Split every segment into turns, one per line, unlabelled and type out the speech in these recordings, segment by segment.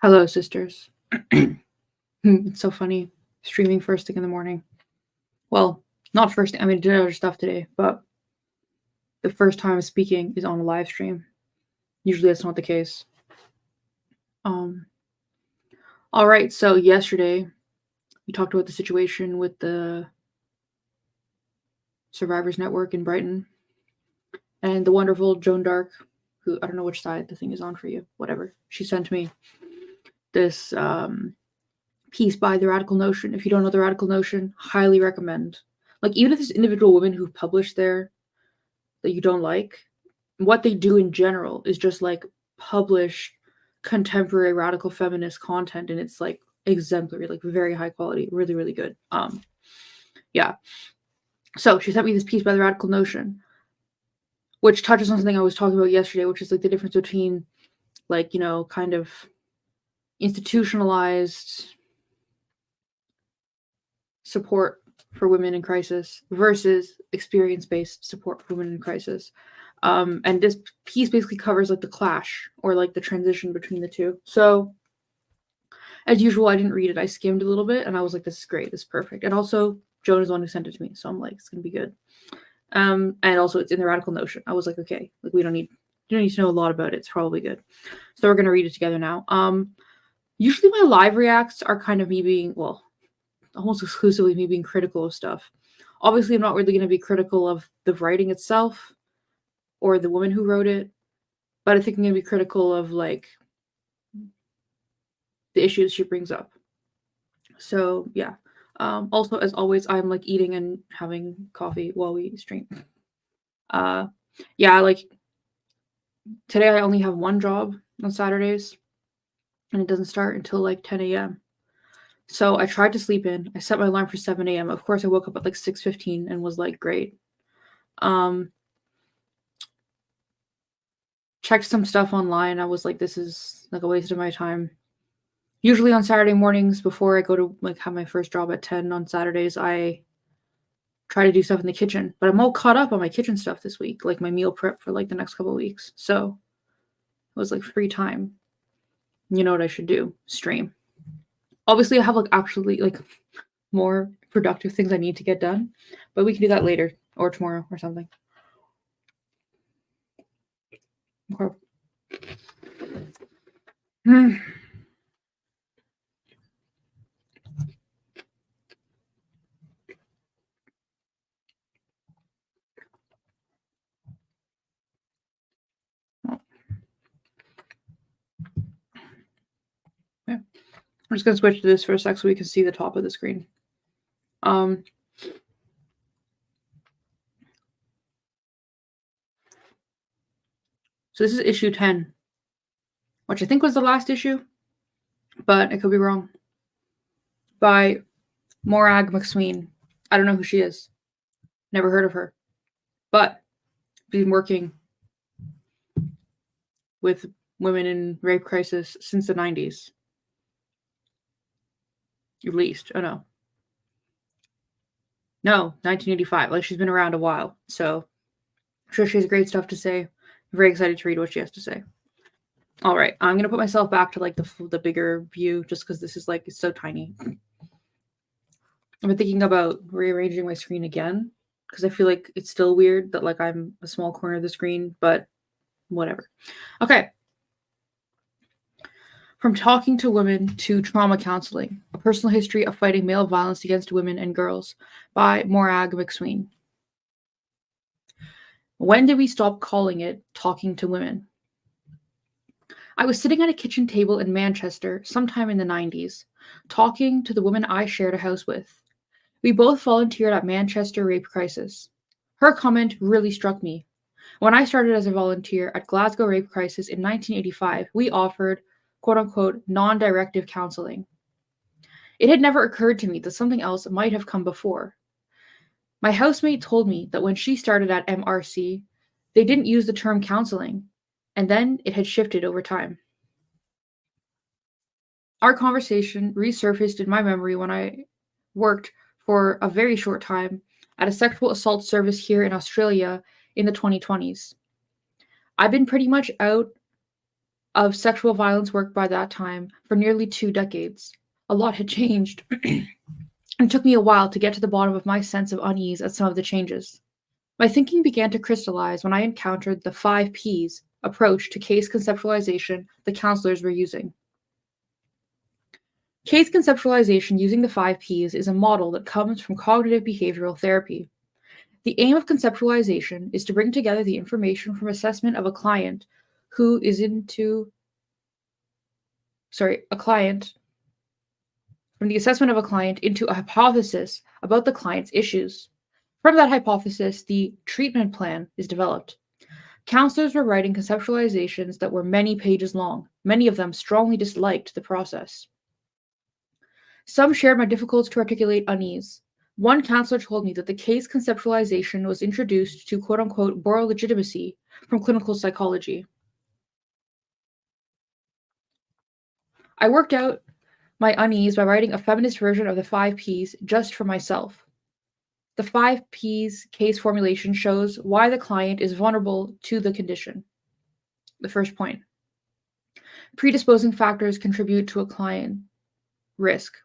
Hello, sisters. It's so funny streaming first thing in the morning. Well, not first thing. I mean, I did other stuff today, but the first time I'm speaking is on a live stream. Usually that's not the case. All right. So yesterday we talked about the situation with the Survivors Network in Brighton and the wonderful Joan Dark, who I don't know which side the thing is on for you. Whatever. She sent me this piece by The Radical Notion. If you don't know The Radical Notion, highly recommend. Like, even if there's individual women who've published there that you don't like, what they do in general is just like publish contemporary radical feminist content, and it's like exemplary, like very high quality, really, really good. Yeah. So she sent me this piece by The Radical Notion, which touches on something I was talking about yesterday, which is like the difference between like, you know, kind of institutionalized support for women in crisis versus experience-based support for women in crisis. And this piece basically covers like the clash or like the transition between the two. So as usual, I didn't read it. I skimmed a little bit and I was like, this is great. This is perfect. And also Joan is the one who sent it to me. So I'm like, it's going to be good. And also it's in The Radical Notion. I was like, okay, like you don't need to know a lot about it. It's probably good. So we're going to read it together now. Usually my live reacts are kind of me being, well, almost exclusively me being critical of stuff. Obviously, I'm not really going to be critical of the writing itself or the woman who wrote it, but I think I'm going to be critical of like the issues she brings up. So yeah. Also, as always, I'm like eating and having coffee while we stream. Yeah, like today I only have one job on Saturdays, and it doesn't start until like 10 a.m. So I tried to sleep in. I set my alarm for 7 a.m. Of course, I woke up at like 6:15 and was like, great. Checked some stuff online. I was like, this is like a waste of my time. Usually on Saturday mornings before I go to like have my first job at 10 on Saturdays, I try to do stuff in the kitchen. But I'm all caught up on my kitchen stuff this week, like my meal prep for like the next couple of weeks. So it was like free time. You know what I should do? Stream. Obviously, I have like actually like more productive things I need to get done, but we can do that later or tomorrow or something. Okay. Yeah. I'm just gonna switch to this for a sec so we can see the top of the screen. So this is issue 10, which I think was the last issue, but I could be wrong. By Morag MacSween. I don't know who she is. Never heard of her. But been working with women in rape crisis since the 90s. At least. Oh no. No, 1985. Like she's been around a while. So I'm sure she has great stuff to say. I'm very excited to read what she has to say. All right. I'm going to put myself back to like the bigger view just because this is like, it's so tiny. I've been thinking about rearranging my screen again because I feel like it's still weird that like I'm a small corner of the screen, but whatever. Okay. From Talking to Women to Trauma Counselling, A Personal History of Fighting Male Violence Against Women and Girls by Morag MacSween. When did we stop calling it Talking to Women? I was sitting at a kitchen table in Manchester sometime in the 90s, talking to the woman I shared a house with. We both volunteered at Manchester Rape Crisis. Her comment really struck me. When I started as a volunteer at Glasgow Rape Crisis in 1985, we offered quote-unquote non-directive counselling. It had never occurred to me that something else might have come before. My housemate told me that when she started at MRC, they didn't use the term counselling, and then it had shifted over time. Our conversation resurfaced in my memory when I worked for a very short time at a sexual assault service here in Australia in the 2020s. I've been pretty much out of sexual violence work by that time for nearly 2 decades. A lot had changed, and it took me a while to get to the bottom of my sense of unease at some of the changes. My thinking began to crystallize when I encountered the 5 Ps approach to case conceptualization the counselors were using. Case conceptualization using the 5 Ps is a model that comes from cognitive behavioral therapy. The aim of conceptualization is to bring together the information from assessment of a client who is a client from the assessment of a client into a hypothesis about the client's issues. From that hypothesis, the treatment plan is developed. Counselors were writing conceptualizations that were many pages long. Many of them strongly disliked the process. Some shared my difficulty to articulate unease. One counselor told me that the case conceptualization was introduced to quote-unquote borrow legitimacy from clinical psychology. I worked out my unease by writing a feminist version of the 5 Ps just for myself. The 5 Ps case formulation shows why the client is vulnerable to the condition. The first point. Predisposing factors contribute to a client risk.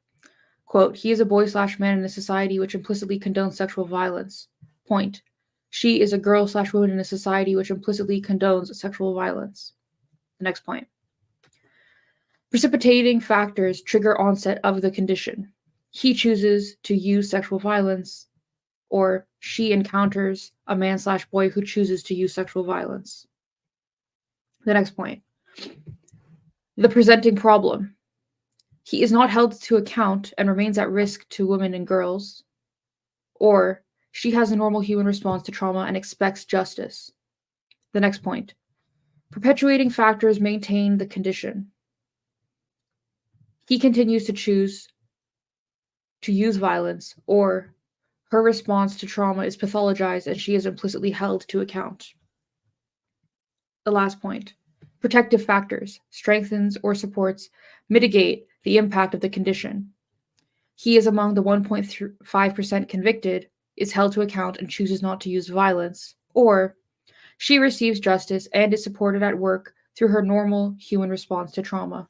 Quote, he is a boy/man in a society which implicitly condones sexual violence. Point. She is a girl/woman in a society which implicitly condones sexual violence. The next point. Precipitating factors trigger onset of the condition. He chooses to use sexual violence, or she encounters a man/boy who chooses to use sexual violence. The next point. The presenting problem. He is not held to account and remains at risk to women and girls, or she has a normal human response to trauma and expects justice. The next point. Perpetuating factors maintain the condition. He continues to choose to use violence, or her response to trauma is pathologized and she is implicitly held to account. The last point. Protective factors strengthens or supports, mitigate the impact of the condition. He is among the 1.5% convicted, is held to account and chooses not to use violence, or she receives justice and is supported at work through her normal human response to trauma.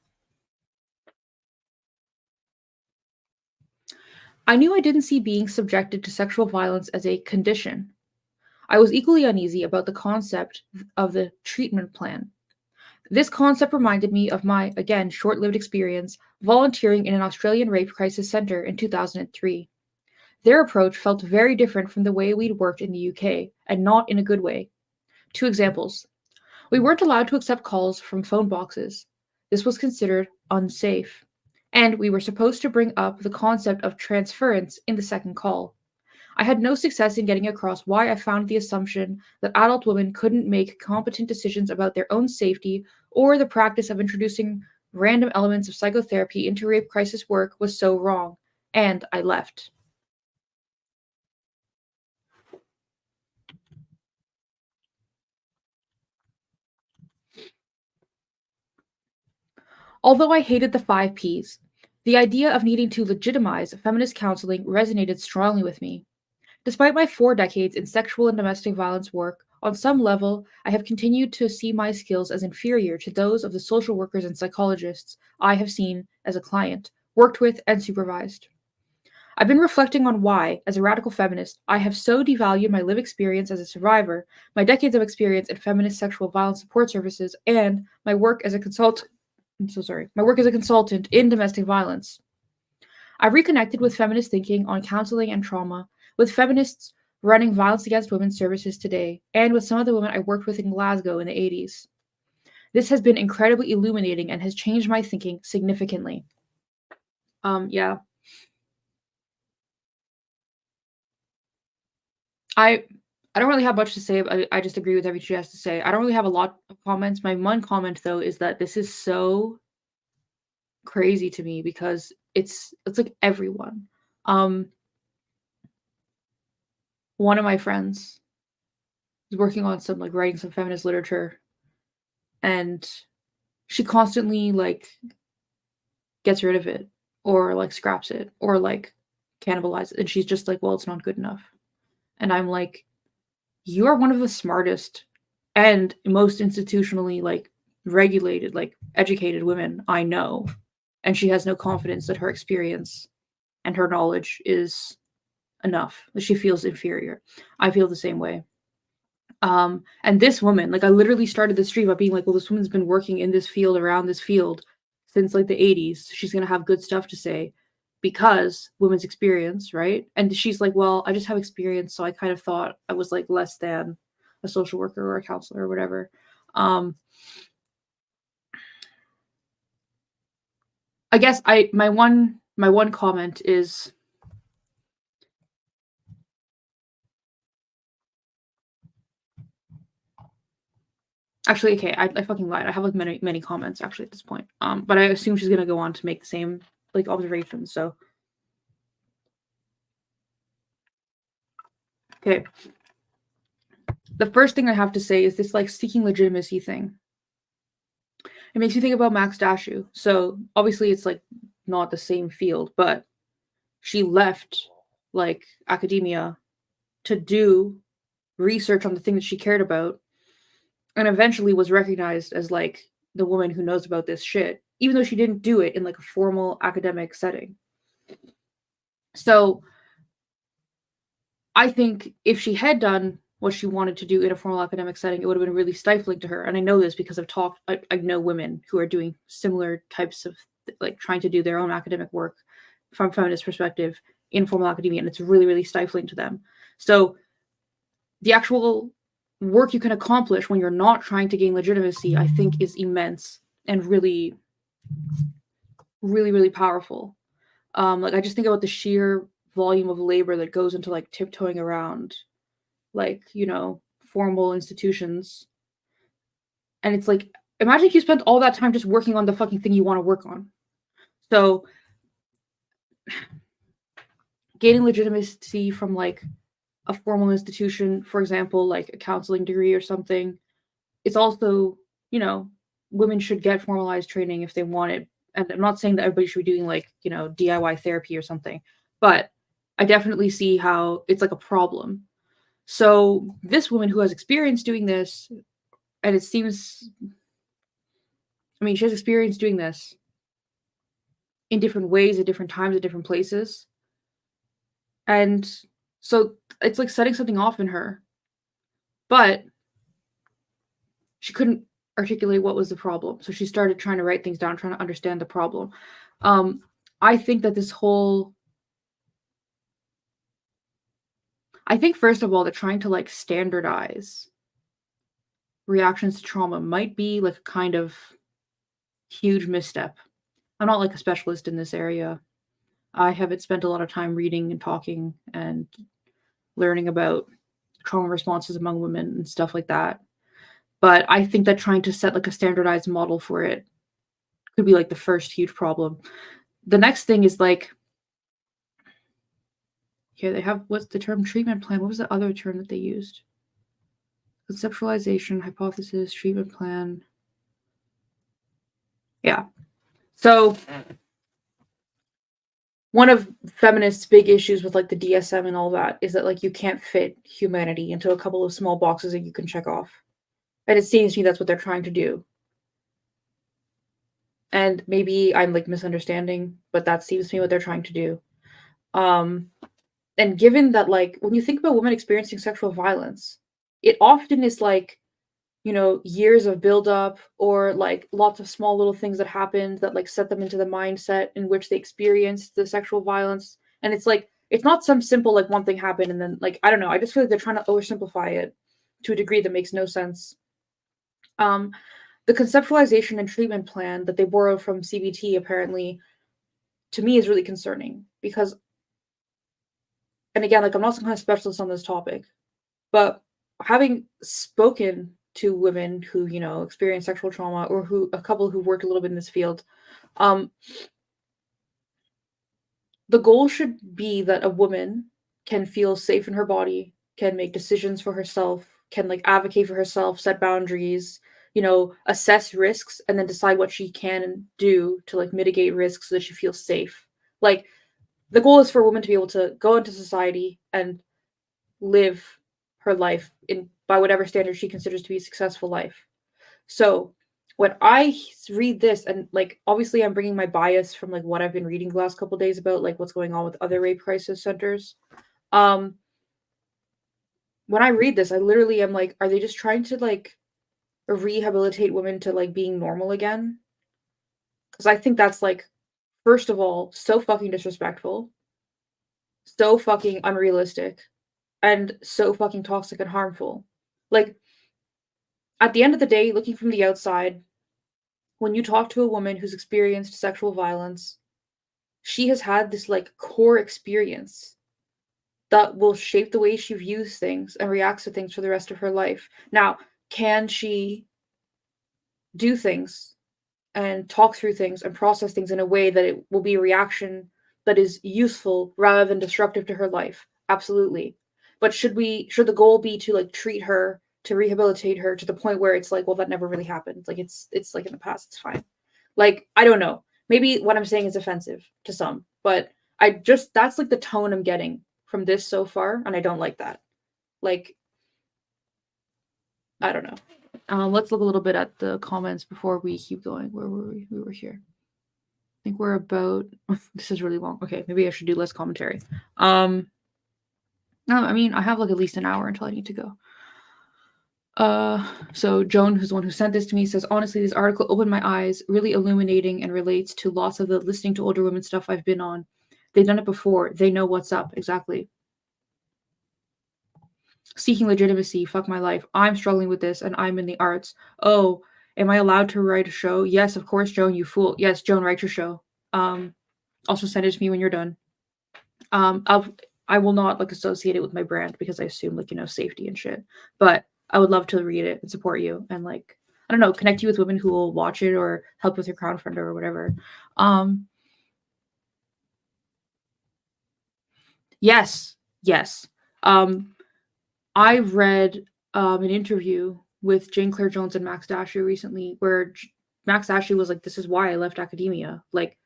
I knew I didn't see being subjected to sexual violence as a condition. I was equally uneasy about the concept of the treatment plan. This concept reminded me of my, again, short-lived experience volunteering in an Australian rape crisis centre in 2003. Their approach felt very different from the way we'd worked in the UK, and not in a good way. 2 examples. We weren't allowed to accept calls from phone boxes. This was considered unsafe. And we were supposed to bring up the concept of transference in the second call. I had no success in getting across why I found the assumption that adult women couldn't make competent decisions about their own safety or the practice of introducing random elements of psychotherapy into rape crisis work was so wrong, and I left. Although I hated the 5 Ps, the idea of needing to legitimize feminist counseling resonated strongly with me. Despite my 4 decades in sexual and domestic violence work, on some level, I have continued to see my skills as inferior to those of the social workers and psychologists I have seen as a client, worked with, and supervised. I've been reflecting on why, as a radical feminist, I have so devalued my lived experience as a survivor, my decades of experience in feminist sexual violence support services, and my work as a consultant in domestic violence. I've reconnected with feminist thinking on counseling and trauma, with feminists running violence against women services today, and with some of the women I worked with in Glasgow in the 80s. This has been incredibly illuminating and has changed my thinking significantly. Yeah. I don't really have much to say. I just agree with everything she has to say. I don't really have a lot of comments. My one comment though is that this is so crazy to me because it's like everyone. One of my friends is working on some writing some feminist literature, and she constantly gets rid of it or scraps it or cannibalizes it, and she's just like, well, it's not good enough. And I'm like, you are one of the smartest and most institutionally regulated, like educated women I know, and she has no confidence that her experience and her knowledge is enough. She feels inferior. I feel the same way. And this woman, like I literally started the stream by being like, well, this woman's been working in this field around this field since like the 80s. She's gonna have good stuff to say because women's experience, right? And she's like, well, I just have experience, so I kind of thought I was like less than a social worker or a counselor or whatever. I guess my one comment is actually okay. I fucking lied. I have like many comments actually at this point. But I assume she's gonna go on to make the same like observations. So okay. The first thing I have to say is this like seeking legitimacy thing. It makes you think about Max Dashu. So obviously it's like not the same field, but she left like academia to do research on the thing that she cared about and eventually was recognized as like the woman who knows about this shit, even though she didn't do it in like a formal academic setting. So I think if she had done what she wanted to do in a formal academic setting, it would have been really stifling to her. And I know this because I know women who are doing similar types of like trying to do their own academic work from feminist perspective in formal academia, and it's really, really stifling to them. So the actual work you can accomplish when you're not trying to gain legitimacy, I think, is immense and really, really, really powerful. Like I just think about the sheer volume of labor that goes into like tiptoeing around like, you know, formal institutions. And it's like, imagine if you spent all that time just working on the fucking thing you want to work on. So gaining legitimacy from like a formal institution, for example, like a counseling degree or something, it's also, you know, women should get formalized training if they want it. And I'm not saying that everybody should be doing like, you know, DIY therapy or something, but I definitely see how it's like a problem. So this woman who has experience doing this, and it seems, I mean, she has experience doing this in different ways, at different times, at different places. And so it's like setting something off in her. But she couldn't articulate what was the problem. So she started trying to write things down, trying to understand the problem. I think that I think first of all, that trying to like standardize reactions to trauma might be like a kind of huge misstep. I'm not like a specialist in this area. I haven't spent a lot of time reading and talking and learning about trauma responses among women and stuff like that. But I think that trying to set like a standardized model for it could be like the first huge problem. The next thing is like, here they have what's the term treatment plan? What was the other term that they used? Conceptualization, hypothesis, treatment plan. Yeah. So one of feminists' big issues with like the DSM and all that is that like you can't fit humanity into a couple of small boxes that you can check off. And it seems to me that's what they're trying to do. And maybe I'm like misunderstanding, but that seems to me what they're trying to do. And given that like when you think about women experiencing sexual violence, it often is like, you know, years of buildup or like lots of small little things that happened that like set them into the mindset in which they experienced the sexual violence. And it's like, it's not some simple like one thing happened and then like, I don't know, I just feel like they're trying to oversimplify it to a degree that makes no sense. The conceptualization and treatment plan that they borrow from CBT apparently to me is really concerning because, and again, like I'm not some kind of specialist on this topic, but having spoken to women who, you know, experience sexual trauma or who a couple who worked a little bit in this field, the goal should be that a woman can feel safe in her body, can make decisions for herself, can like advocate for herself, set boundaries, you know, assess risks and then decide what she can do to like mitigate risks so that she feels safe. Like the goal is for a woman to be able to go into society and live her life in by whatever standard she considers to be a successful life. So when I read this, and like obviously I'm bringing my bias from like what I've been reading the last couple of days about like what's going on with other rape crisis centers. Um, when I read this, I literally am like, are they just trying to like rehabilitate women to like being normal again? Because I think that's like, first of all, so fucking disrespectful, so fucking unrealistic, and so fucking toxic and harmful. Like, at the end of the day, looking from the outside, when you talk to a woman who's experienced sexual violence, she has had this like core experience that will shape the way she views things and reacts to things for the rest of her life. Now, can she do things and talk through things and process things in a way that it will be a reaction that is useful rather than destructive to her life? Absolutely. But should the goal be to like treat her, to rehabilitate her to the point where it's like, well, that never really happened. Like it's like in the past, it's fine. Like, I don't know. Maybe what I'm saying is offensive to some, but that's like the tone I'm getting from this so far, and I don't like that. Like, I don't know. Let's look a little bit at the comments before we keep going. Where were we? We were here. I think we're about. This is really long. Okay, maybe I should do less commentary. No, I mean I have like at least an hour until I need to go. So Joan, who's the one who sent this to me, says, honestly, this article opened my eyes, really illuminating and relates to lots of the listening to older women stuff I've been on. They've done it before. They know what's up. Exactly. Seeking legitimacy. Fuck my life. I'm struggling with this and I'm in the arts. Oh, am I allowed to write a show? Yes, of course, Joan, you fool. Yes, Joan, write your show. Also send it to me when you're done. I will not like associate it with my brand because I assume like, safety and shit. But I would love to read it and support you and like, I don't know, connect you with women who will watch it or help with your crowdfunder or whatever. Yes. I read an interview with Jane Claire Jones and Max Dasher recently where Max Dasher was like, this is why I left academia. Like,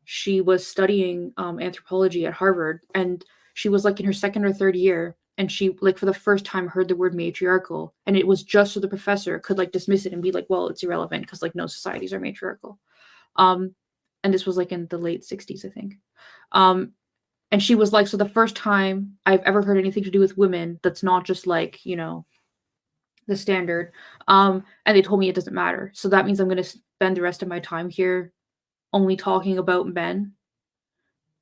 she was studying anthropology at Harvard, and she was like in her second or third year, and she like for the first time heard the word matriarchal, and it was just so the professor could like dismiss it and be like, well, it's irrelevant because like no societies are matriarchal. And this was like in the late 60s, I think. And she was like, so the first time I've ever heard anything to do with women that's not just like, the standard. And they told me it doesn't matter. So that means I'm going to spend the rest of my time here only talking about men.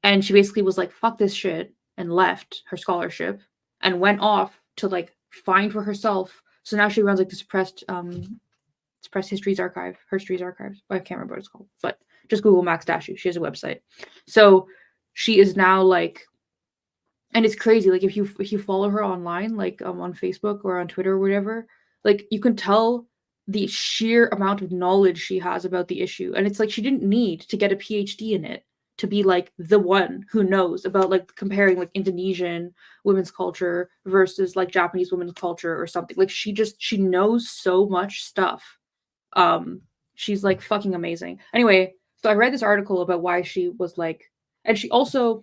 And she basically was like, fuck this shit, and left her scholarship and went off to like find for herself. So now she runs like the suppressed histories archive, Herstories archives. I can't remember what it's called, but just Google Max Dashu. She has a website. So she is now like, and it's crazy. Like if you follow her online, like on Facebook or on Twitter or whatever, like you can tell the sheer amount of knowledge she has about the issue. And it's like she didn't need to get a PhD in it to be like the one who knows about like comparing like Indonesian women's culture versus like Japanese women's culture or something. Like she knows so much stuff. She's like fucking amazing. Anyway, so I read this article about why she was like, and she's like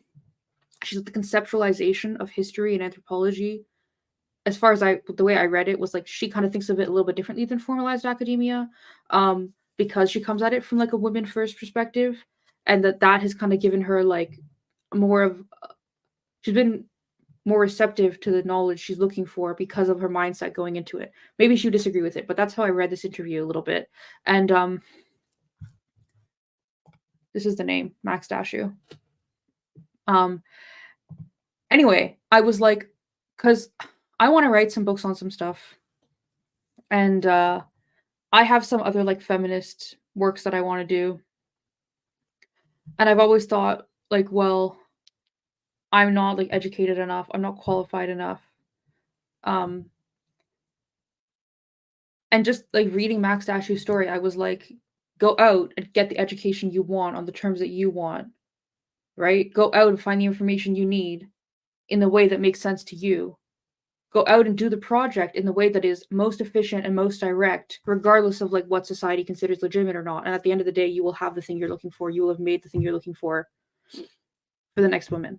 the conceptualization of history and anthropology. As far as the way I read it was like she kind of thinks of it a little bit differently than formalized academia, because she comes at it from like a women first perspective, and that has kind of given her like more of she's been more receptive to the knowledge she's looking for because of her mindset going into it. Maybe she would disagree with it, but that's how I read this interview a little bit. And this is the name, Max Dashu. Anyway, I was like, because I want to write some books on some stuff. And I have some other like feminist works that I want to do. And I've always thought, like, well, I'm not like educated enough. I'm not qualified enough. And just like reading Max Dashu's story, I was like, go out and get the education you want on the terms that you want, right? Go out and find the information you need in the way that makes sense to you. Go out and do the project in the way that is most efficient and most direct, regardless of like what society considers legitimate or not. And at the end of the day, you will have the thing you're looking for. You will have made the thing you're looking for the next woman.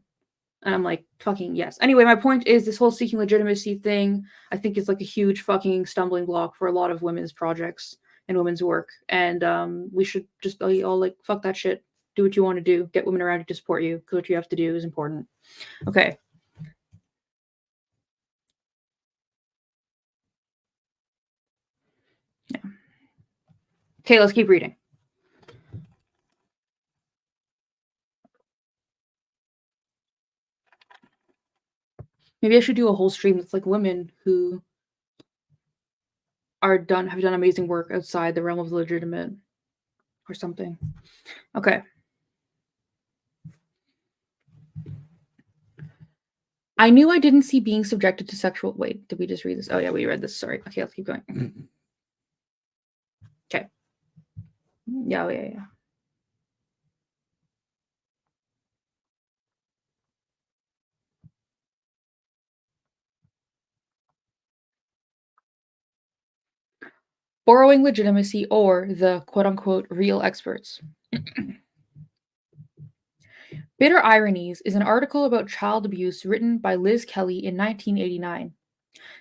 And I'm like, fucking yes. Anyway, my point is this whole seeking legitimacy thing, I think is like a huge fucking stumbling block for a lot of women's projects. in women's work, and we should just be all like, fuck that shit. Do what you want to do. Get women around you to support you, because what you have to do is important. Okay. Yeah. Okay, let's keep reading. Maybe I should do a whole stream that's like women who have done amazing work outside the realm of the legitimate or something. Okay. I knew I didn't see being subjected to sexual. Wait, did we just read this? Oh yeah, we read this. Sorry. Okay, let's keep going. Okay. Yeah, yeah. Borrowing legitimacy, or the quote-unquote real experts. Bitter Ironies is an article about child abuse written by Liz Kelly in 1989.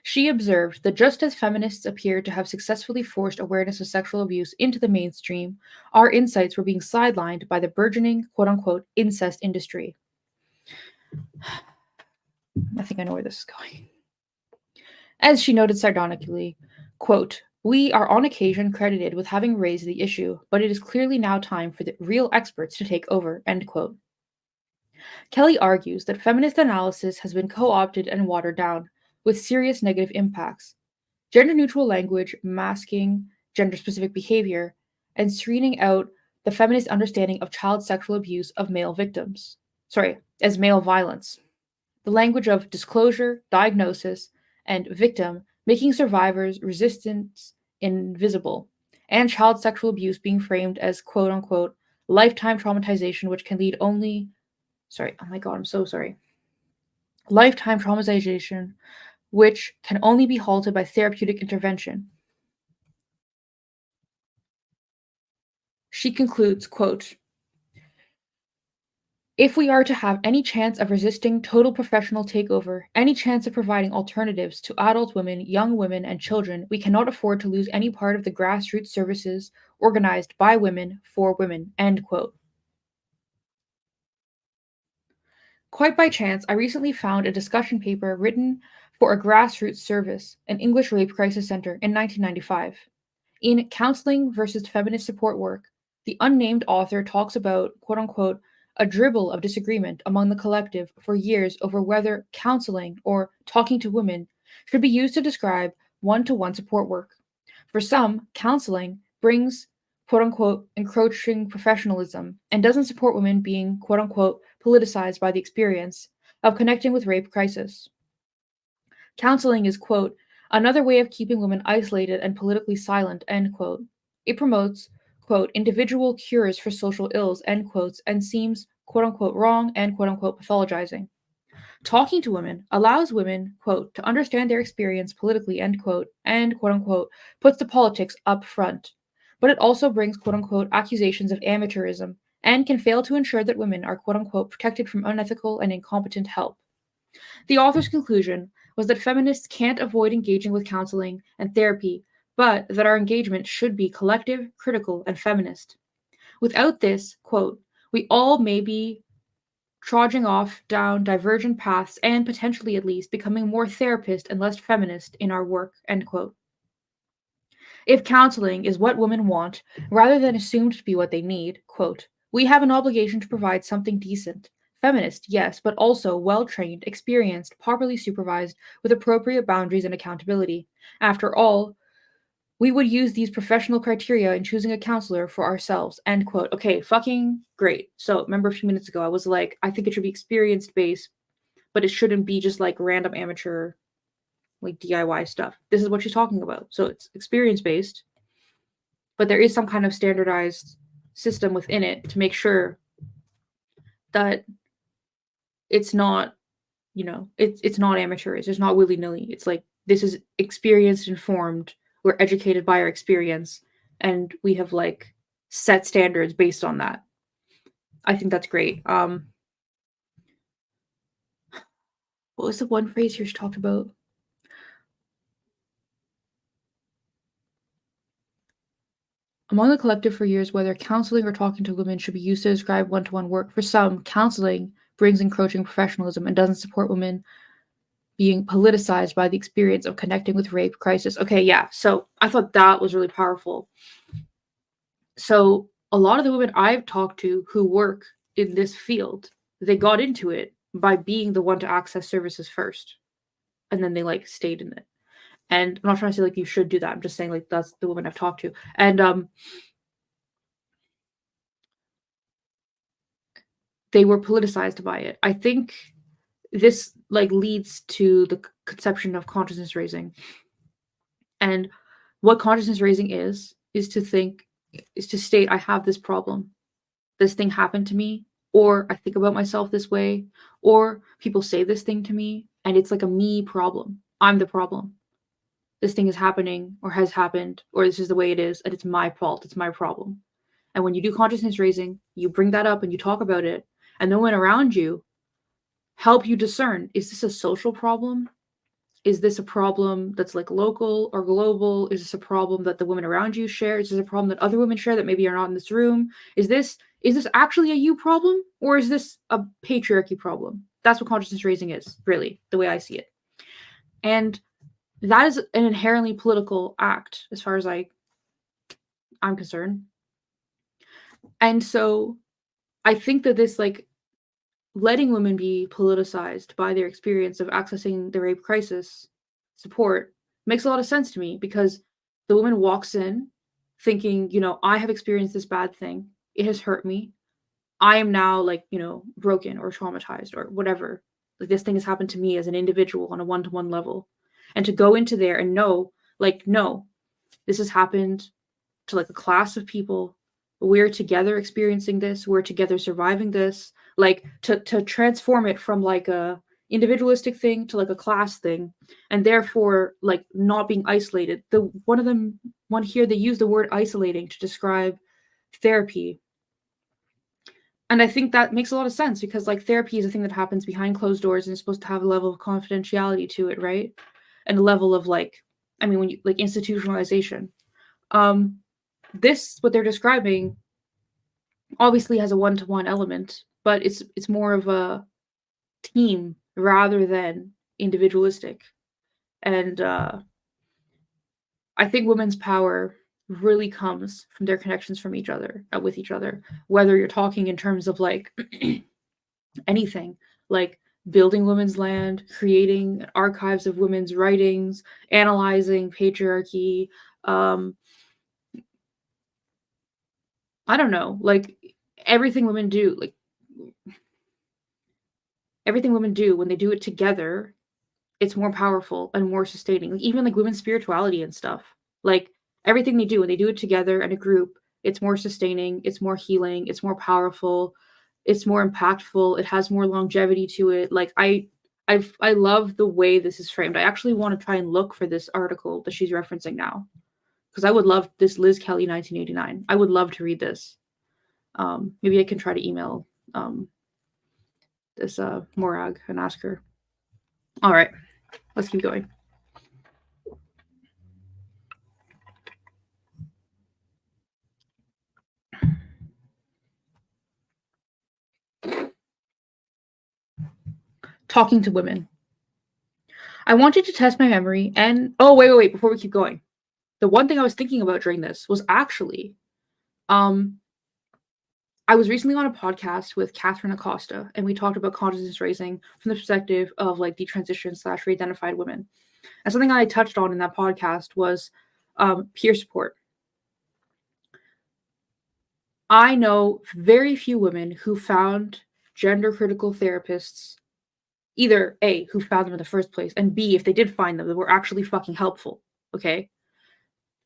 She observed that just as feminists appeared to have successfully forced awareness of sexual abuse into the mainstream, our insights were being sidelined by the burgeoning quote-unquote incest industry. I think I know where this is going. As she noted sardonically, quote, "We are on occasion credited with having raised the issue, but it is clearly now time for the real experts to take over," end quote. Kelly argues that feminist analysis has been co-opted and watered down, with serious negative impacts. Gender-neutral language masking gender-specific behavior and screening out the feminist understanding of child sexual abuse of male victims. As male violence. The language of disclosure, diagnosis, and victim, making survivors' resistance invisible, and child sexual abuse being framed as quote unquote lifetime traumatization, which can lead only. Oh my god, I'm so sorry. Lifetime traumatization, which can only be halted by therapeutic intervention. She concludes, quote, "If we are to have any chance of resisting total professional takeover, any chance of providing alternatives to adult women, young women, and children, we cannot afford to lose any part of the grassroots services organized by women for women," end quote. Quite by chance, I recently found a discussion paper written for a grassroots service, an English rape crisis center, in 1995. In Counselling versus Feminist Support Work, the unnamed author talks about, quote unquote, a dribble of disagreement among the collective for years over whether counseling or talking to women should be used to describe one-to-one support work. For some, counseling brings, quote unquote, encroaching professionalism and doesn't support women being, quote unquote, politicized by the experience of connecting with rape crisis. Counseling is, quote, another way of keeping women isolated and politically silent, end quote. It promotes, quote, individual cures for social ills, end quotes, and seems, quote unquote, wrong and, quote unquote, pathologizing. Talking to women allows women, quote, to understand their experience politically, end quote, and, quote unquote, puts the politics up front. But it also brings, quote unquote, accusations of amateurism and can fail to ensure that women are, quote unquote, protected from unethical and incompetent help. The author's conclusion was that feminists can't avoid engaging with counseling and therapy, but that our engagement should be collective, critical, and feminist. Without this, quote, we all may be trudging off down divergent paths and potentially at least becoming more therapist and less feminist in our work, end quote. If counseling is what women want, rather than assumed to be what they need, quote, we have an obligation to provide something decent. Feminist, yes, but also well-trained, experienced, properly supervised, with appropriate boundaries and accountability. After all, we would use these professional criteria in choosing a counselor for ourselves, end quote. Okay, fucking great. So remember a few minutes ago, I was like, I think it should be experience-based, but it shouldn't be just like random amateur, like DIY stuff. This is what she's talking about. So it's experience-based, but there is some kind of standardized system within it to make sure that it's not, it's not amateurish. It's not willy-nilly. It's like, this is experienced, informed. We're educated by our experience, and we have like set standards based on that. I think that's great. What was the one phrase here she talked about? Among the collective for years, whether counseling or talking to women should be used to describe one-to-one work. For some, counseling brings encroaching professionalism and doesn't support women being politicized by the experience of connecting with rape crisis. Okay, yeah. So I thought that was really powerful. So a lot of the women I've talked to who work in this field, they got into it by being the one to access services first, and then they like stayed in it. And I'm not trying to say like you should do that. I'm just saying like that's the women I've talked to, and they were politicized by it. I think this like leads to the conception of consciousness raising, and what consciousness raising is to think, is to state I have this problem, this thing happened to me, or I think about myself this way, or people say this thing to me, and it's like a me problem. I'm the problem. This thing is happening or has happened, or this is the way it is, and it's my fault. It's my problem. And when you do consciousness raising, you bring that up and you talk about it, and the women around you help you discern, is this a social problem? Is this a problem that's like local or global? Is this a problem that the women around you share? Is this a problem that other women share that maybe are not in this room? Is this actually a you problem, or is this a patriarchy problem? That's what consciousness raising is, really, the way I see it. And that is an inherently political act as far as I'm concerned. And so I think that this like letting women be politicized by their experience of accessing the rape crisis support makes a lot of sense to me, because the woman walks in thinking, I have experienced this bad thing. It has hurt me. I am now like, broken or traumatized or whatever. Like this thing has happened to me as an individual on a one-to-one level. And to go into there and know, like, no, this has happened to like a class of people. We're together experiencing this. We're together surviving this. Like to transform it from like a individualistic thing to like a class thing, and therefore like not being isolated. The one here, they use the word isolating to describe therapy. And I think that makes a lot of sense, because like therapy is a thing that happens behind closed doors and is supposed to have a level of confidentiality to it, right? And a level of like, I mean, when you like institutionalization. Um, this what they're describing obviously has a one-to-one element, but it's more of a team rather than individualistic. And I think women's power really comes from their connections from each other with each other, whether you're talking in terms of like anything, like building women's land, creating archives of women's writings, analyzing patriarchy, I don't know, like everything women do, like everything women do when they do it together, it's more powerful and more sustaining. Like even like women's spirituality and stuff. Like everything they do when they do it together in a group, it's more sustaining, it's more healing, it's more powerful, it's more impactful, it has more longevity to it. Like I love the way this is framed. I actually want to try and look for this article that she's referencing now, because I would love this Liz Kelly 1989. I would love to read this. Maybe I can try to email this Morag and ask her. All right, let's keep going. Talking to women. I wanted to test my memory and oh wait, before we keep going. The one thing I was thinking about during this was actually um I was recently on a podcast with Catherine Acosta, and we talked about consciousness raising from the perspective of like detransition / re-identified women. And something I touched on in that podcast was peer support. I know very few women who found gender critical therapists, either A, who found them in the first place, and B, if they did find them, that were actually fucking helpful. Okay?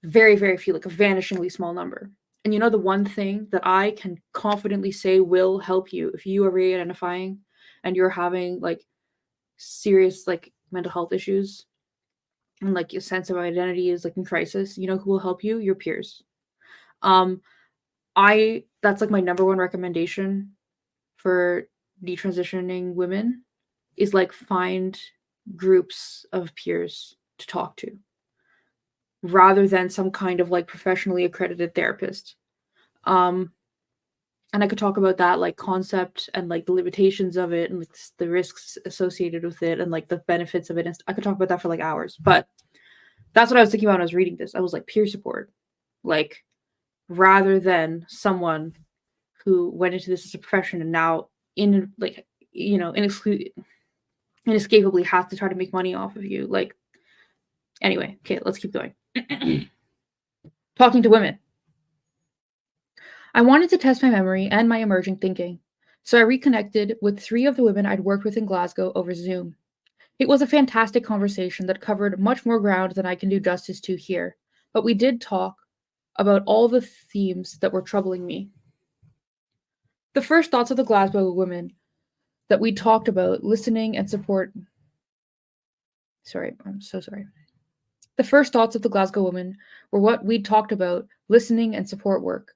Very, very few, like a vanishingly small number. And the one thing that I can confidently say will help you if you are re-identifying and you're having like serious like mental health issues and like your sense of identity is like in crisis, who will help you? Your peers. Um, that's like my number one recommendation for detransitioning women is like find groups of peers to talk to. rather than some kind of like professionally accredited therapist. Um, and I could talk about that like concept and like the limitations of it and like the risks associated with it and like the benefits of it. And I could talk about that for like hours. But that's what I was thinking about when I was reading this. I was like peer support, like rather than someone who went into this as a profession and now in like inescapably has to try to make money off of you. Like anyway, okay, let's keep going. Talking to women. I wanted to test my memory and my emerging thinking, so I reconnected with 3 of the women I'd worked with in Glasgow over Zoom. It was a fantastic conversation that covered much more ground than I can do justice to here, but we did talk about all the themes that were troubling me. The first thoughts of the Glasgow women that we talked about listening and support. Sorry, I'm so sorry. The first thoughts of the Glasgow woman were what we'd talked about listening and support work,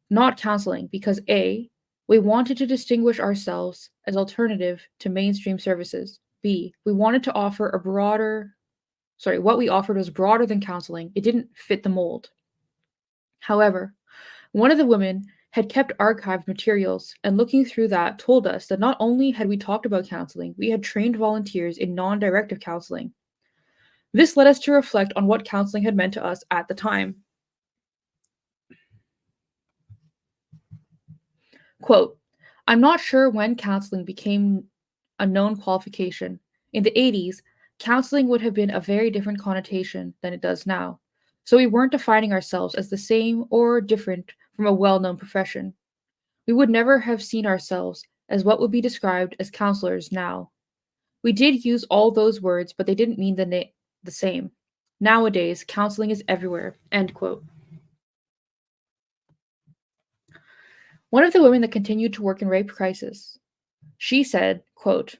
not counseling, because A, we wanted to distinguish ourselves as alternative to mainstream services. B, we wanted to offer what we offered was broader than counseling. It didn't fit the mold. However, one of the women had kept archived materials, and looking through that told us that not only had we talked about counseling, we had trained volunteers in non directive counseling. This led us to reflect on what counseling had meant to us at the time. Quote, I'm not sure when counseling became a known qualification. In the 80s, counseling would have been a very different connotation than it does now. So we weren't defining ourselves as the same or different from a well known profession. We would never have seen ourselves as what would be described as counselors now. We did use all those words, but they didn't mean the same. Nowadays, counseling is everywhere. End quote. One of the women that continued to work in rape crisis, she said, quote,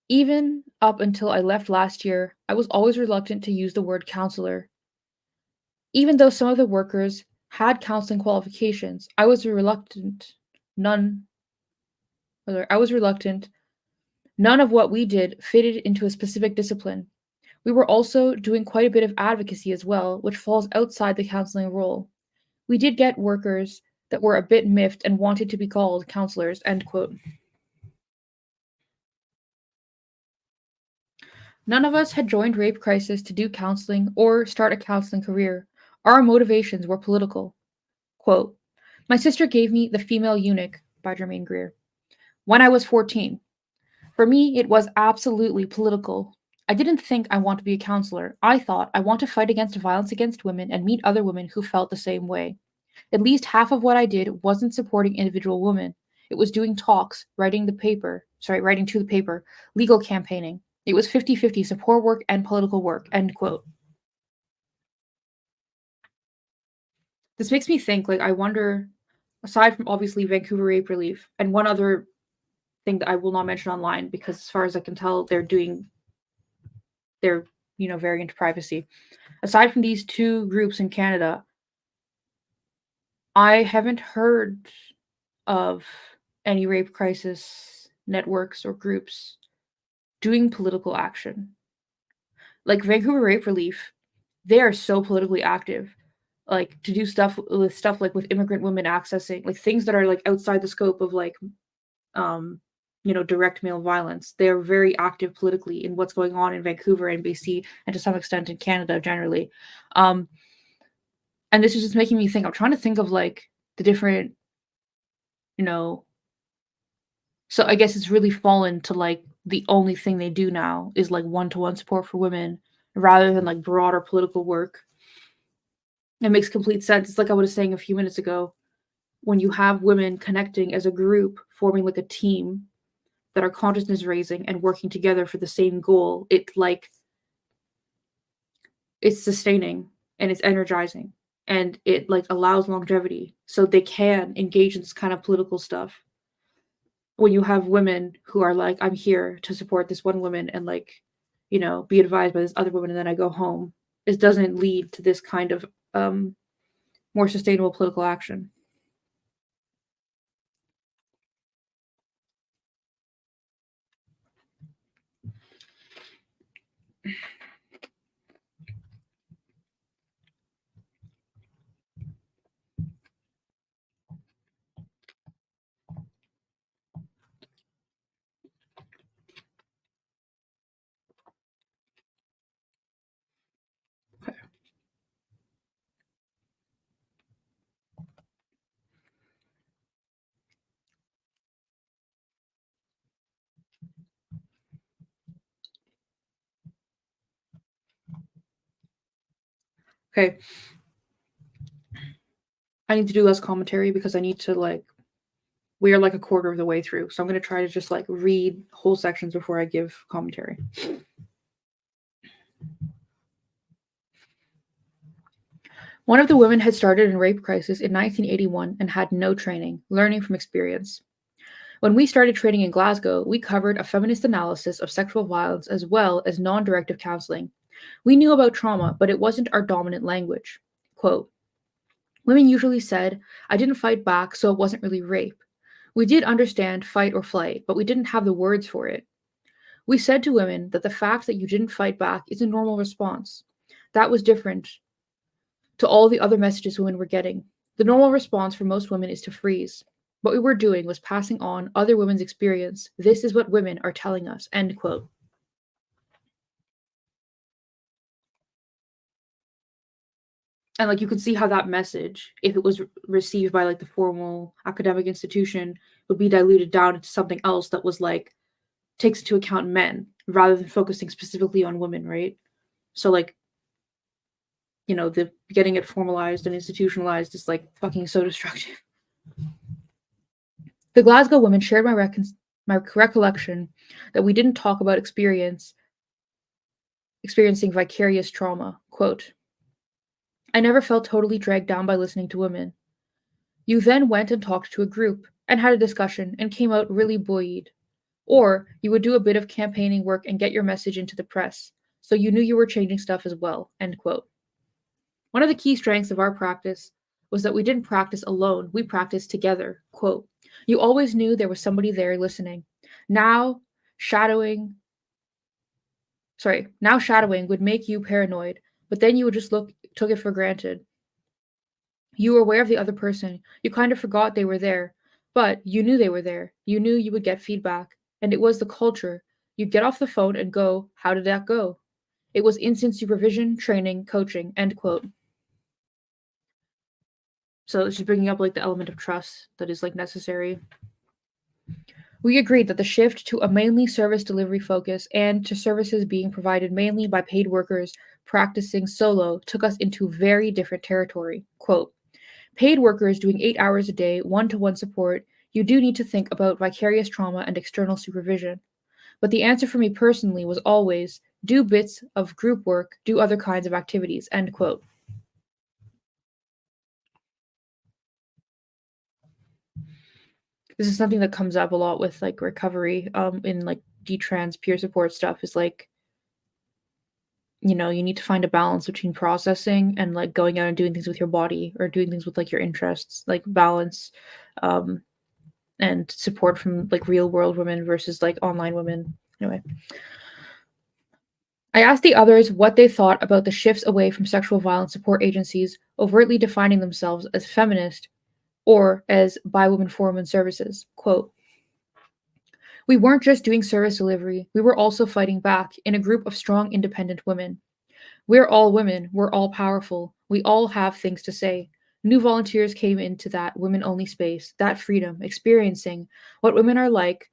even up until I left last year, I was always reluctant to use the word counselor. Even though some of the workers had counseling qualifications, I was reluctant. I was reluctant. None of what we did fitted into a specific discipline. We were also doing quite a bit of advocacy as well, which falls outside the counseling role. We did get workers that were a bit miffed and wanted to be called counselors, end quote. None of us had joined Rape Crisis to do counseling or start a counseling career. Our motivations were political. Quote, my sister gave me The Female Eunuch by Germaine Greer when I was 14. For me, it was absolutely political. I didn't think I want to be a counselor. I thought I want to fight against violence against women and meet other women who felt the same way. At least half of what I did wasn't supporting individual women. It was doing talks, writing to the paper, legal campaigning. It was 50-50 support work and political work, end quote. This makes me think, like, I wonder, aside from obviously Vancouver Rape Relief, and one other thing that I will not mention online because as far as I can tell, they're, very into privacy. Aside from these 2 groups in Canada, I haven't heard of any rape crisis networks or groups doing political action. Like Vancouver Rape Relief, they are so politically active. Like to do stuff like with immigrant women accessing like things that are like outside the scope of like direct male violence. They're very active politically in what's going on in Vancouver and BC and to some extent in Canada generally. Um and this is just making me think. I'm trying to think of like the different, you know, so I guess it's really fallen to like the only thing they do now is like one-to-one support for women rather than like broader political work. It makes complete sense. It's like I was saying a few minutes ago, when you have women connecting as a group, forming like a team that are consciousness raising and working together for the same goal, it's sustaining and it's energizing and it like allows longevity so they can engage in this kind of political stuff. When you have women who are like, I'm here to support this one woman and like, be advised by this other woman and then I go home, it doesn't lead to this kind of more sustainable political action. Okay. I need to do less commentary because I need to we are like a quarter of the way through. So I'm going to try to just read whole sections before I give commentary. One of the women had started in rape crisis in 1981 and had no training, learning from experience. When we started training in Glasgow, we covered a feminist analysis of sexual violence as well as non-directive counselling. We knew about trauma, but it wasn't our dominant language. Quote, women usually said, I didn't fight back, so it wasn't really rape. We did understand fight or flight, but we didn't have the words for it. We said to women that the fact that you didn't fight back is a normal response. That was different to all the other messages women were getting. The normal response for most women is to freeze. What we were doing was passing on other women's experience. This is what women are telling us. End quote. And you could see how that message, if it was received by the formal academic institution, would be diluted down into something else that was takes into account men rather than focusing specifically on women, right? So the getting it formalized and institutionalized is fucking so destructive. The Glasgow women shared my recollection that we didn't talk about experiencing vicarious trauma. Quote, I never felt totally dragged down by listening to women. You then went and talked to a group and had a discussion and came out really buoyed. Or you would do a bit of campaigning work and get your message into the press, so you knew you were changing stuff as well. End quote. One of the key strengths of our practice was that we didn't practice alone, we practiced together. Quote, you always knew there was somebody there listening. Now shadowing would make you paranoid, but then you would just took it for granted. You were aware of the other person. You kind of forgot they were there, but you knew they were there. You knew you would get feedback, and it was the culture. You'd get off the phone and go, how did that go? It was instant supervision, training, coaching, end quote. So she's bringing up the element of trust that is necessary. We agreed that the shift to a mainly service delivery focus and to services being provided mainly by paid workers practicing solo took us into very different territory. Quote, paid workers doing 8 hours a day, one-to-one support, you do need to think about vicarious trauma and external supervision. But the answer for me personally was always, do bits of group work, do other kinds of activities, end quote. This is something that comes up a lot with recovery in detrans peer support stuff is you need to find a balance between processing and going out and doing things with your body or doing things with your interests, balance and support from real world women versus online women. Anyway, I asked the others what they thought about the shifts away from sexual violence support agencies overtly defining themselves as feminist or as by women for women services. Quote, we weren't just doing service delivery, we were also fighting back in a group of strong, independent women. We're all women, we're all powerful, we all have things to say. New volunteers came into that women-only space, that freedom, experiencing what women are like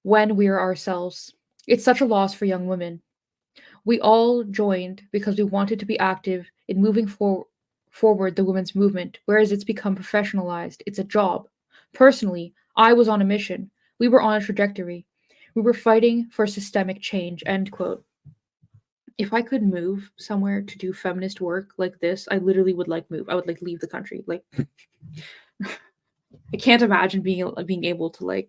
when we are ourselves. It's such a loss for young women. We all joined because we wanted to be active in moving forward the women's movement, whereas it's become professionalized. It's a job. Personally, I was on a mission. We were on a trajectory. We were fighting for systemic change, end quote. If I could move somewhere to do feminist work like this, I literally would move. I would leave the country. I can't imagine being able to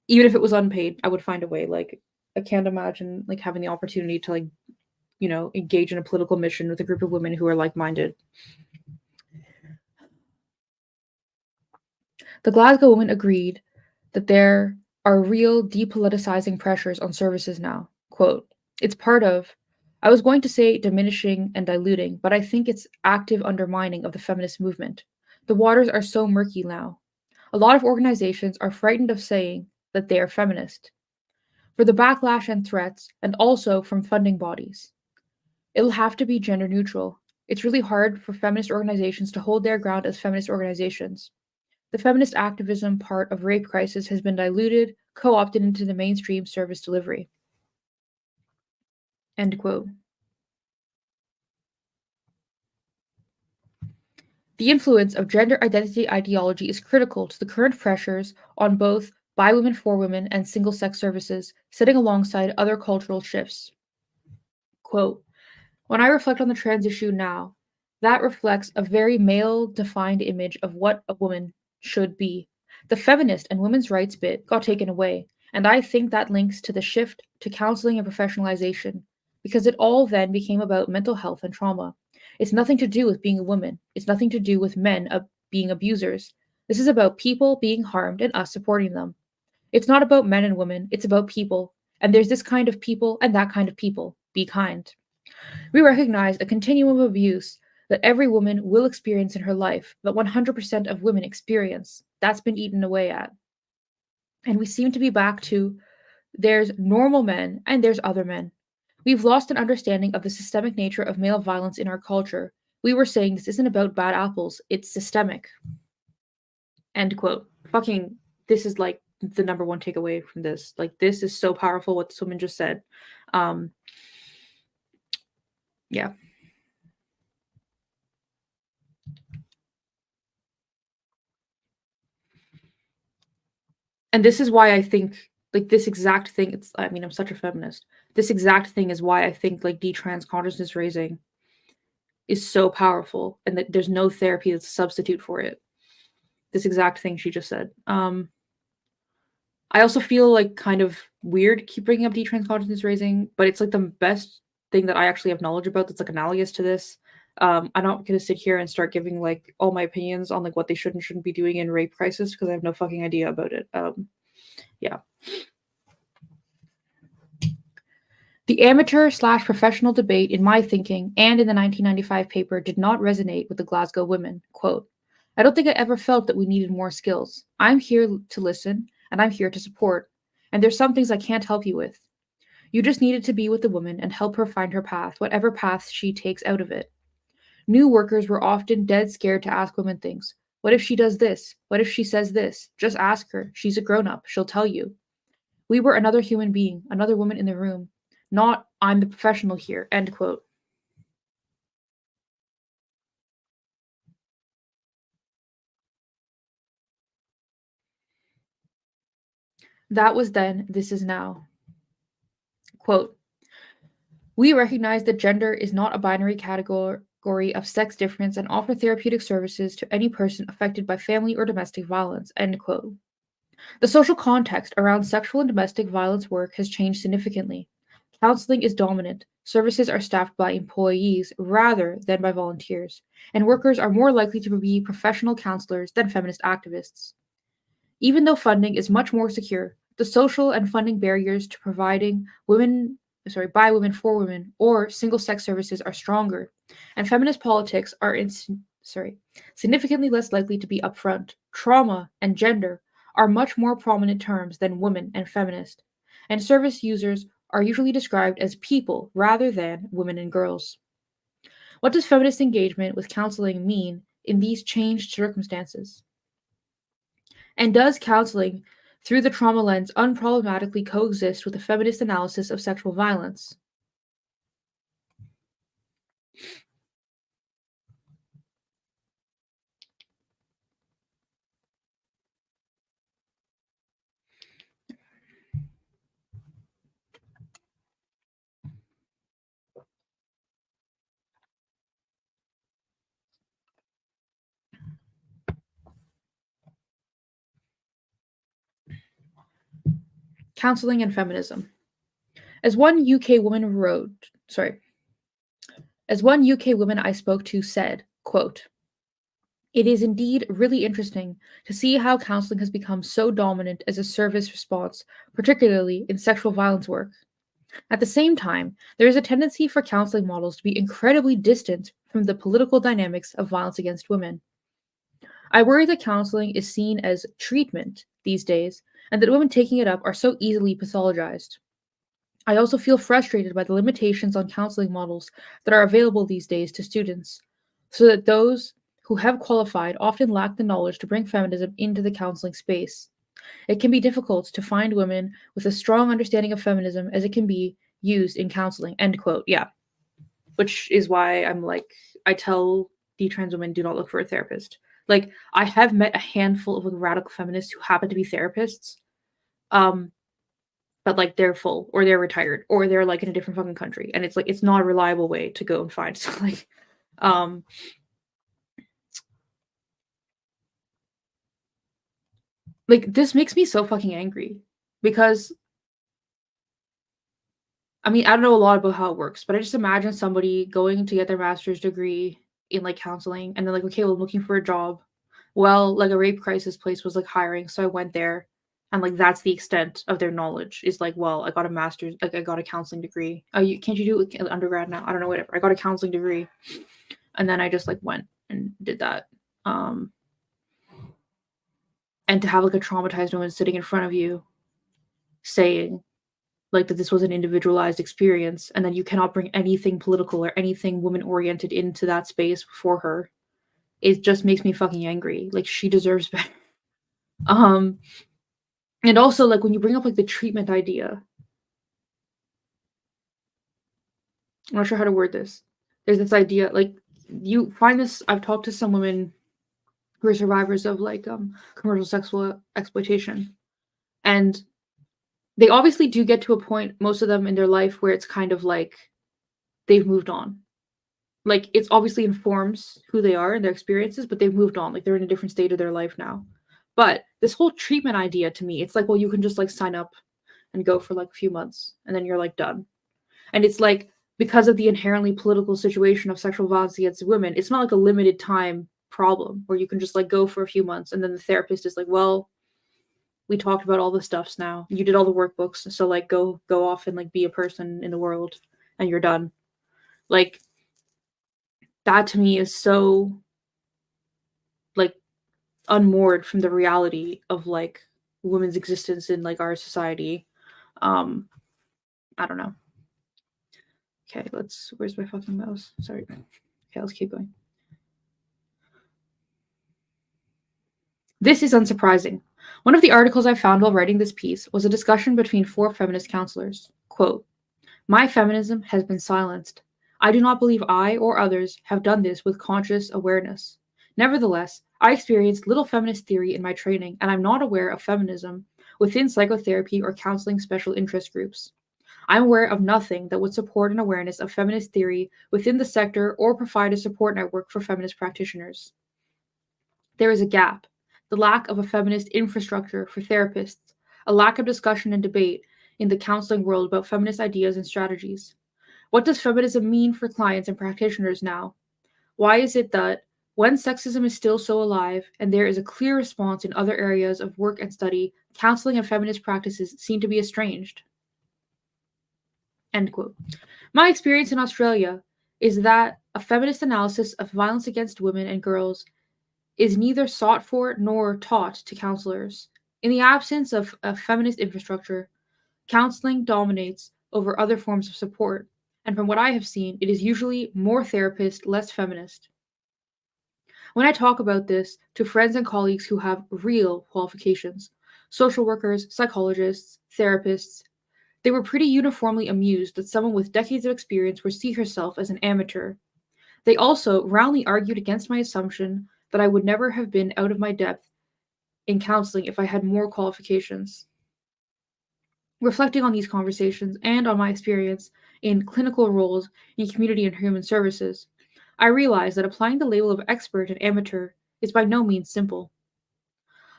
even if it was unpaid, I would find a way. I can't imagine having the opportunity to engage in a political mission with a group of women who are like-minded. The Glasgow women agreed that there are real depoliticizing pressures on services now. Quote, it's part of, I was going to say diminishing and diluting, but I think it's active undermining of the feminist movement. The waters are so murky now. A lot of organizations are frightened of saying that they are feminist, for the backlash and threats, and also from funding bodies. It'll have to be gender neutral. It's really hard for feminist organizations to hold their ground as feminist organizations. The feminist activism part of rape crisis has been diluted, co-opted into the mainstream service delivery. End quote. The influence of gender identity ideology is critical to the current pressures on both by women, for women, and single sex services, sitting alongside other cultural shifts. Quote, when I reflect on the trans issue now, that reflects a very male defined image of what a woman should be. The feminist and women's rights bit got taken away, and I think that links to the shift to counseling and professionalization, because it all then became about mental health and trauma. It's nothing to do with being a woman, it's nothing to do with men being abusers. This is about people being harmed and us supporting them. It's not about men and women, it's about people. And there's this kind of people and that kind of people. Be kind. We recognize a continuum of abuse that every woman will experience in her life, that 100% of women experience. That's been eaten away at. And we seem to be back to there's normal men and there's other men. We've lost an understanding of the systemic nature of male violence in our culture. We were saying this isn't about bad apples, it's systemic. End quote. Fucking, this is like the number one takeaway from this. Like, this is so powerful what this woman just said. Yeah. And this is why I think like this exact thing, I'm such a feminist. This exact thing is why I think like detrans consciousness raising is so powerful and that there's no therapy that's a substitute for it. This exact thing she just said. I also feel like kind of weird keep bringing up detrans consciousness raising, but it's like the best thing that I actually have knowledge about that's like analogous to this. I'm not gonna sit here and start giving like all my opinions on like what they should and shouldn't be doing in rape crisis because I have no fucking idea about it. Yeah. The amateur/professional debate, in my thinking, and in the 1995 paper, did not resonate with the Glasgow women. Quote, I don't think I ever felt that we needed more skills. I'm here to listen, and I'm here to support. And there's some things I can't help you with. You just needed to be with the woman and help her find her path, whatever path she takes out of it. New workers were often dead scared to ask women things. What if she does this? What if she says this? Just ask her. She's a grown-up. She'll tell you. We were another human being, another woman in the room. Not, I'm the professional here, end quote. That was then, this is now. Quote, we recognize that gender is not a binary category of sex difference and offer therapeutic services to any person affected by family or domestic violence, end quote. The social context around sexual and domestic violence work has changed significantly. Counseling is dominant. Services are staffed by employees rather than by volunteers, and workers are more likely to be professional counselors than feminist activists. Even though funding is much more secure, the social and funding barriers to providing by women for women or single-sex services are stronger, and feminist politics are significantly less likely to be upfront. Trauma and gender are much more prominent terms than woman and feminist, and service users are usually described as people rather than women and girls. What does feminist engagement with counseling mean in these changed circumstances? And does counseling through the trauma lens unproblematically coexist with a feminist analysis of sexual violence? Counseling and feminism. As one UK woman I spoke to said, quote, it is indeed really interesting to see how counseling has become so dominant as a service response, particularly in sexual violence work. At the same time, there is a tendency for counseling models to be incredibly distant from the political dynamics of violence against women. I worry that counseling is seen as treatment these days, and that women taking it up are so easily pathologized. I also feel frustrated by the limitations on counseling models that are available these days to students, so that those who have qualified often lack the knowledge to bring feminism into the counseling space. It can be difficult to find women with a strong understanding of feminism as it can be used in counseling, end quote. Yeah. Which is why I'm like, I tell trans women do not look for a therapist. Like, I have met a handful of like radical feminists who happen to be therapists, but like they're full or they're retired or they're like in a different fucking country, and it's like it's not a reliable way to go and find. So like this makes me so fucking angry because I mean, I don't know a lot about how it works, but I just imagine somebody going to get their master's degree in like counseling and they're like, okay, well, I'm looking for a job. Well, like a rape crisis place was like hiring, so I went there. And like that's the extent of their knowledge is like, well, I got a master's, like I got a counseling degree. Oh, you can't you do it with undergrad now? I don't know, whatever. I got a counseling degree. And then I just like went and did that. Um and to have like a traumatized woman sitting in front of you saying like that this was an individualized experience and then you cannot bring anything political or anything woman oriented into that space for her, it just makes me fucking angry. Like she deserves better. um and also like when you bring up like the treatment idea, I'm not sure how to word this. There's this idea like you find this, I've talked to some women who are survivors of like commercial sexual exploitation, and they obviously do get to a point, most of them in their life, where it's kind of like they've moved on. Like it's obviously informs who they are and their experiences, but they've moved on. Like they're in a different state of their life now. But this whole treatment idea to me, it's like, well, you can just like sign up and go for like a few months and then you're like done. And it's like because of the inherently political situation of sexual violence against women, it's not like a limited time problem where you can just like go for a few months and then the therapist is like, well, we talked about all the stuffs now. You did all the workbooks, so like go off and like be a person in the world and you're done. Like that to me is so like unmoored from the reality of like women's existence in like our society. Um I don't know. Okay, where's my fucking mouse? Sorry. Okay, let's keep going. This is unsurprising. One of the articles I found while writing this piece was a discussion between 4 feminist counselors. Quote, "My feminism has been silenced. I do not believe I or others have done this with conscious awareness. Nevertheless, I experienced little feminist theory in my training, and I'm not aware of feminism within psychotherapy or counseling special interest groups. I'm aware of nothing that would support an awareness of feminist theory within the sector or provide a support network for feminist practitioners. There is a gap, the lack of a feminist infrastructure for therapists, a lack of discussion and debate in the counseling world about feminist ideas and strategies. What does feminism mean for clients and practitioners now? Why is it that when sexism is still so alive and there is a clear response in other areas of work and study, counseling and feminist practices seem to be estranged?" End quote. My experience in Australia is that a feminist analysis of violence against women and girls is neither sought for nor taught to counselors. In the absence of a feminist infrastructure, counseling dominates over other forms of support, and from what I have seen, it is usually more therapist, less feminist. When I talk about this to friends and colleagues who have real qualifications, social workers, psychologists, therapists, they were pretty uniformly amused that someone with decades of experience would see herself as an amateur. They also roundly argued against my assumption that I would never have been out of my depth in counseling if I had more qualifications. Reflecting on these conversations and on my experience in clinical roles in community and human services, I realize that applying the label of expert and amateur is by no means simple.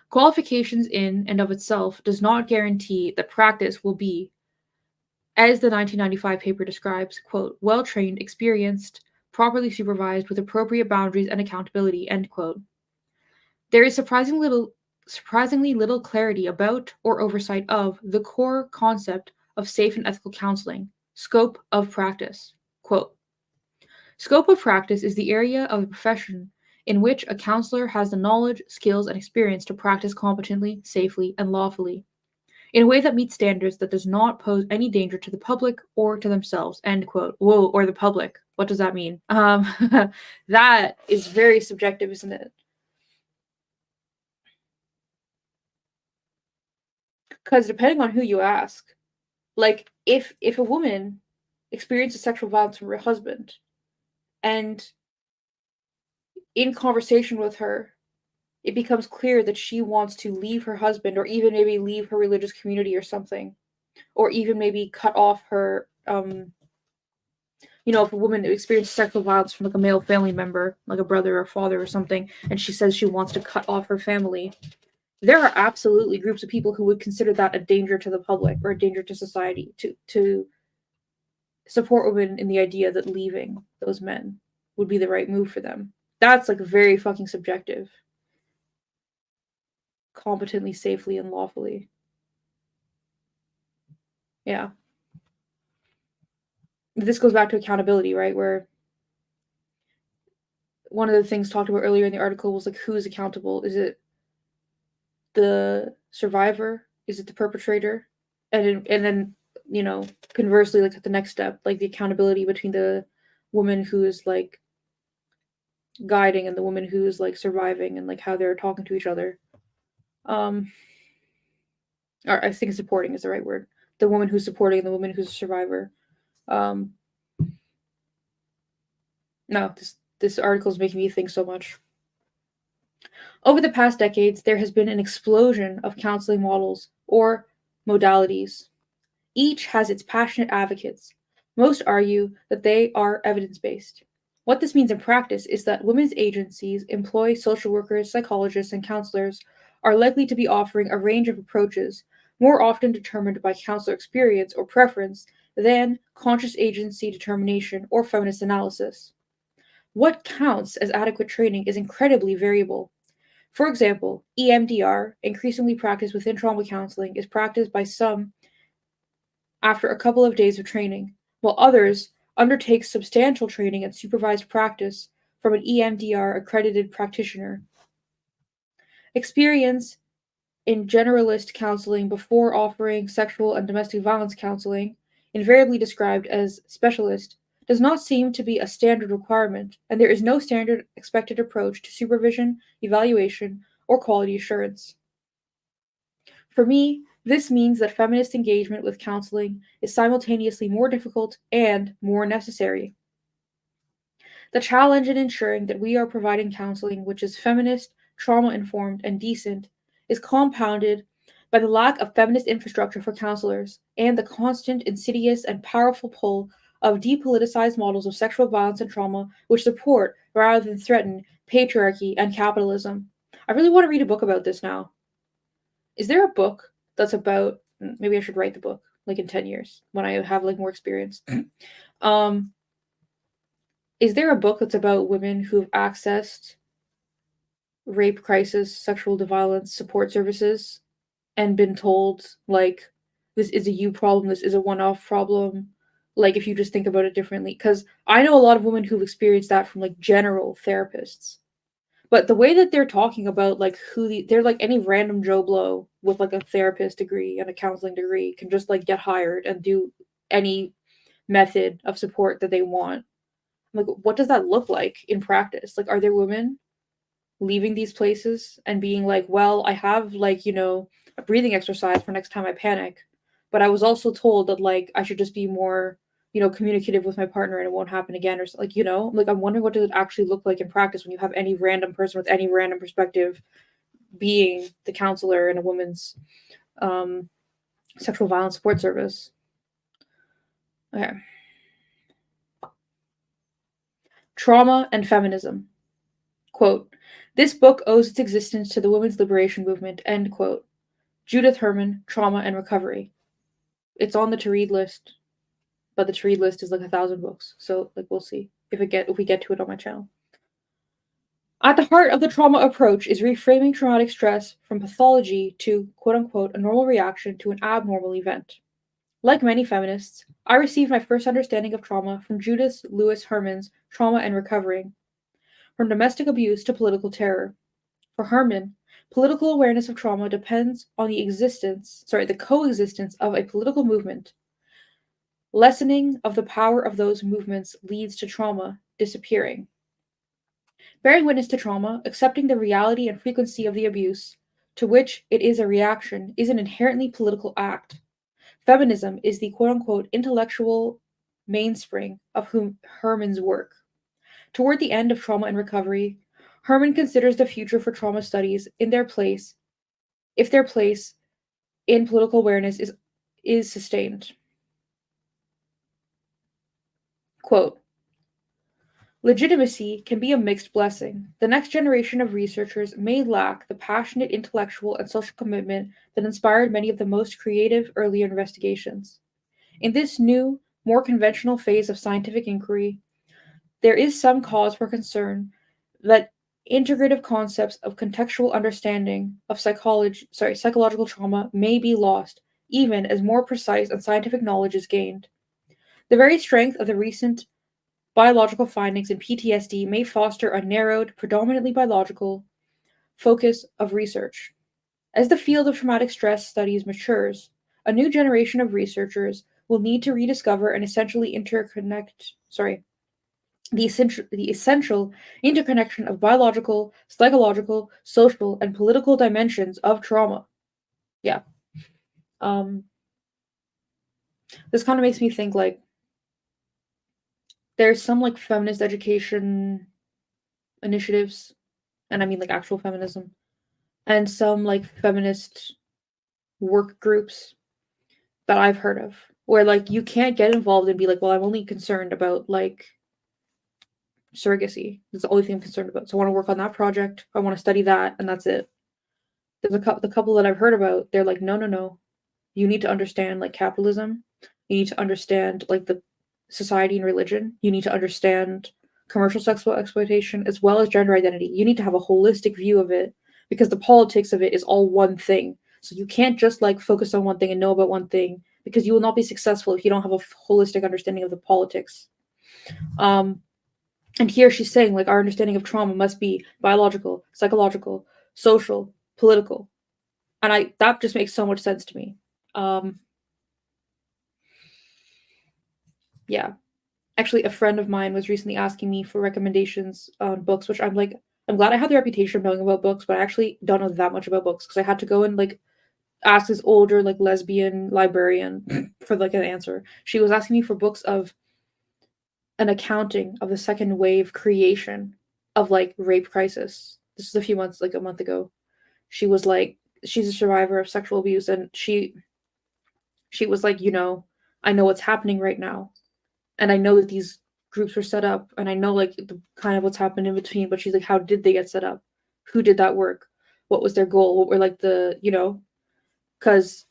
Qualifications in and of itself does not guarantee that practice will be, as the 1995 paper describes, quote, well-trained, experienced, properly supervised with appropriate boundaries and accountability, end quote. There is surprisingly little clarity about or oversight of the core concept of safe and ethical counseling, scope of practice. Quote, scope of practice is the area of the profession in which a counselor has the knowledge, skills, and experience to practice competently, safely, and lawfully, in a way that meets standards that does not pose any danger to the public or to themselves, end quote. Whoa, or the public. What does that mean? That is very subjective, isn't it? Because depending on who you ask, like if a woman experiences sexual violence from her husband and in conversation with her, it becomes clear that she wants to leave her husband, or even maybe leave her religious community or something, or even maybe cut off her, if a woman experiences sexual violence from like a male family member, like a brother or father or something, and she says she wants to cut off her family, there are absolutely groups of people who would consider that a danger to the public or a danger to society, to support women in the idea that leaving those men would be the right move for them. That's like very fucking subjective. Competently, safely, and lawfully. Yeah. This goes back to accountability, right? Where one of the things talked about earlier in the article was like, who is accountable? Is it the survivor? Is it the perpetrator? And then, conversely, like at the next step, like the accountability between the woman who is like guiding and the woman who is like surviving, and like how they're talking to each other. Or I think supporting is the right word. The woman who's supporting and the woman who's a survivor. Um, no, this article is making me think so much. Over the past decades, there has been an explosion of counseling models or modalities. Each has its passionate advocates. Most argue that they are evidence based. What this means in practice is that women's agencies employ social workers, psychologists, and counselors are likely to be offering a range of approaches, more often determined by counselor experience or preference than conscious agency determination or feminist analysis. What counts as adequate training is incredibly variable. For example, EMDR, increasingly practiced within trauma counseling, is practiced by some after a couple of days of training, while others undertake substantial training and supervised practice from an EMDR accredited practitioner. Experience in generalist counseling before offering sexual and domestic violence counseling, invariably described as specialist, does not seem to be a standard requirement, and there is no standard expected approach to supervision, evaluation, or quality assurance. For me, this means that feminist engagement with counseling is simultaneously more difficult and more necessary. The challenge in ensuring that we are providing counseling which is feminist, trauma informed, and decent is compounded by the lack of feminist infrastructure for counselors and the constant, insidious, and powerful pull of depoliticized models of sexual violence and trauma which support, rather than threaten, patriarchy and capitalism. I really want to read a book about this now. Is there a book that's about, maybe I should write the book like in 10 years when I have like more experience. um is there a book that's about women who've accessed rape crisis, sexual violence support services and been told like this is a you problem, this is a one-off problem, like if you just think about it differently? Because I know a lot of women who've experienced that from like general therapists. But the way that they're talking about like they're like any random Joe Blow with like a therapist degree and a counseling degree can just like get hired and do any method of support that they want. Like, what does that look like in practice? Like, are there women leaving these places and being like, well, I have like, a breathing exercise for next time I panic, but I was also told that like I should just be more, communicative with my partner and it won't happen again, or like, like I'm wondering what does it actually look like in practice when you have any random person with any random perspective being the counselor in a woman's sexual violence support service. Okay. Trauma and feminism. Quote, this book owes its existence to the women's liberation movement, end quote. Judith Herman, Trauma and Recovery. It's on the to read list, but the to read list is like 1,000 books. So like we'll see if we get to it on my channel. At the heart of the trauma approach is reframing traumatic stress from pathology to quote unquote a normal reaction to an abnormal event. Like many feminists, I received my first understanding of trauma from Judith Lewis Herman's Trauma and Recovering, from domestic abuse to political terror. For Herman, political awareness of trauma depends on the coexistence of a political movement. Lessening of the power of those movements leads to trauma disappearing. Bearing witness to trauma, accepting the reality and frequency of the abuse, to which it is a reaction, is an inherently political act. Feminism is the quote-unquote intellectual mainspring of Herman's work. Toward the end of Trauma and Recovery, Herman considers the future for trauma studies in their place, if their place in political awareness is sustained. Quote, legitimacy can be a mixed blessing. The next generation of researchers may lack the passionate intellectual and social commitment that inspired many of the most creative earlier investigations. In this new, more conventional phase of scientific inquiry, there is some cause for concern that integrative concepts of contextual understanding of psychological trauma may be lost, even as more precise and scientific knowledge is gained. The very strength of the recent biological findings in PTSD may foster a narrowed, predominantly biological focus of research. As the field of traumatic stress studies matures, a new generation of researchers will need to rediscover and essentially the essential interconnection of biological, psychological, social, and political dimensions of trauma. Yeah. Um, this kind of makes me think like there's some like feminist education initiatives, and I mean like actual feminism, and some like feminist work groups that I've heard of, where like you can't get involved and be like, well, I'm only concerned about like surrogacy. That's the only thing I'm concerned about. So I want to work on that project. I want to study that, and that's it. There's the couple that I've heard about. They're like, no, no, no. You need to understand like capitalism. You need to understand like the society and religion. You need to understand commercial sexual exploitation as well as gender identity. You need to have a holistic view of it because the politics of it is all one thing. So you can't just like focus on one thing and know about one thing because you will not be successful if you don't have a holistic understanding of the politics. Um, and here she's saying like our understanding of trauma must be biological, psychological, social, political, and I that just makes so much sense to me. Um, yeah, actually, a friend of mine was recently asking me for recommendations on books, which I'm like, I'm glad I have the reputation of knowing about books, but I actually don't know that much about books because I had to go and like ask this older like lesbian librarian for like an answer. She was asking me for books of an accounting of the second wave creation of like rape crisis. This is a few months, like a month ago. She was like, she's a survivor of sexual abuse, and she was like, I know what's happening right now, and I know that these groups were set up, and I know like the kind of what's happened in between. But she's like, how did they get set up? Who did that work? What was their goal? What were like because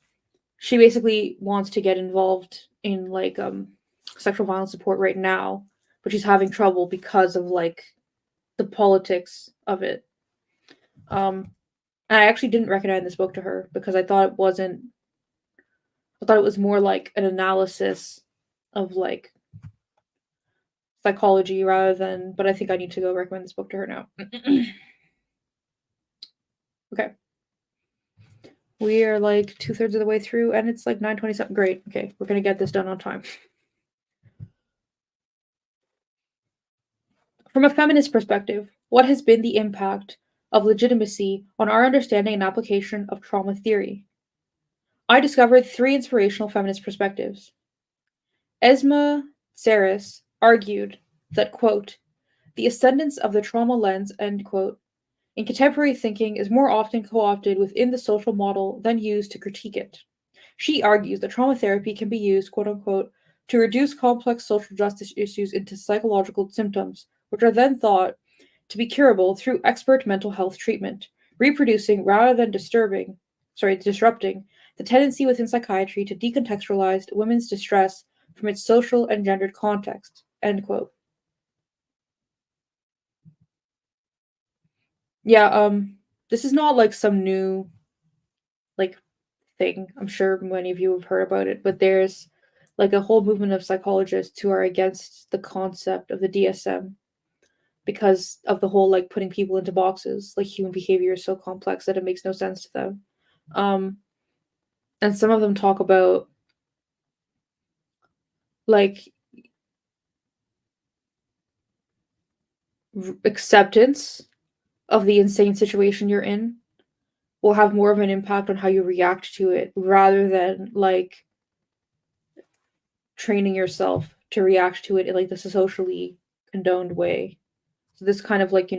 she basically wants to get involved in like sexual violence support right now, but she's having trouble because of like the politics of it. And I actually didn't recommend this book to her because I thought it wasn't. I thought it was more like an analysis of like psychology rather than. But I think I need to go recommend this book to her now. Okay. We are like 2/3 of the way through, and it's like 9:27. Great. Okay, we're gonna get this done on time. From a feminist perspective, what has been the impact of legitimacy on our understanding and application of trauma theory? I discovered three inspirational feminist perspectives. Esma Saris argued that, quote, the ascendance of the trauma lens, end quote, in contemporary thinking is more often co-opted within the social model than used to critique it. She argues that trauma therapy can be used, quote unquote, to reduce complex social justice issues into psychological symptoms, which are then thought to be curable through expert mental health treatment, reproducing rather than disrupting the tendency within psychiatry to decontextualize women's distress from its social and gendered context. End quote. Yeah, this is not like some new like thing. I'm sure many of you have heard about it, but there's like a whole movement of psychologists who are against the concept of the DSM because of the whole like putting people into boxes. Like human behavior is so complex that it makes no sense to them. Um, and some of them talk about like acceptance of the insane situation you're in will have more of an impact on how you react to it rather than like training yourself to react to it in like the socially condoned way. So this kind of like,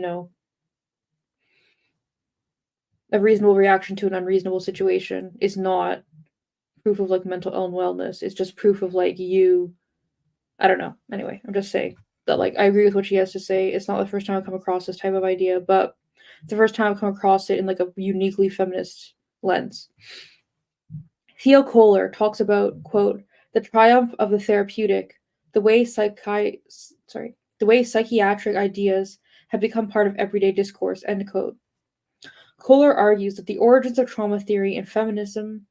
a reasonable reaction to an unreasonable situation is not proof of like mental wellness. It's just proof of like you. I don't know. Anyway, I'm just saying that like I agree with what she has to say. It's not the first time I've come across this type of idea, but it's the first time I've come across it in like a uniquely feminist lens. Theo Kohler talks about, quote, the triumph of the therapeutic, the way the way psychiatric ideas have become part of everyday discourse, end quote. Kohler argues that the origins of trauma theory and feminism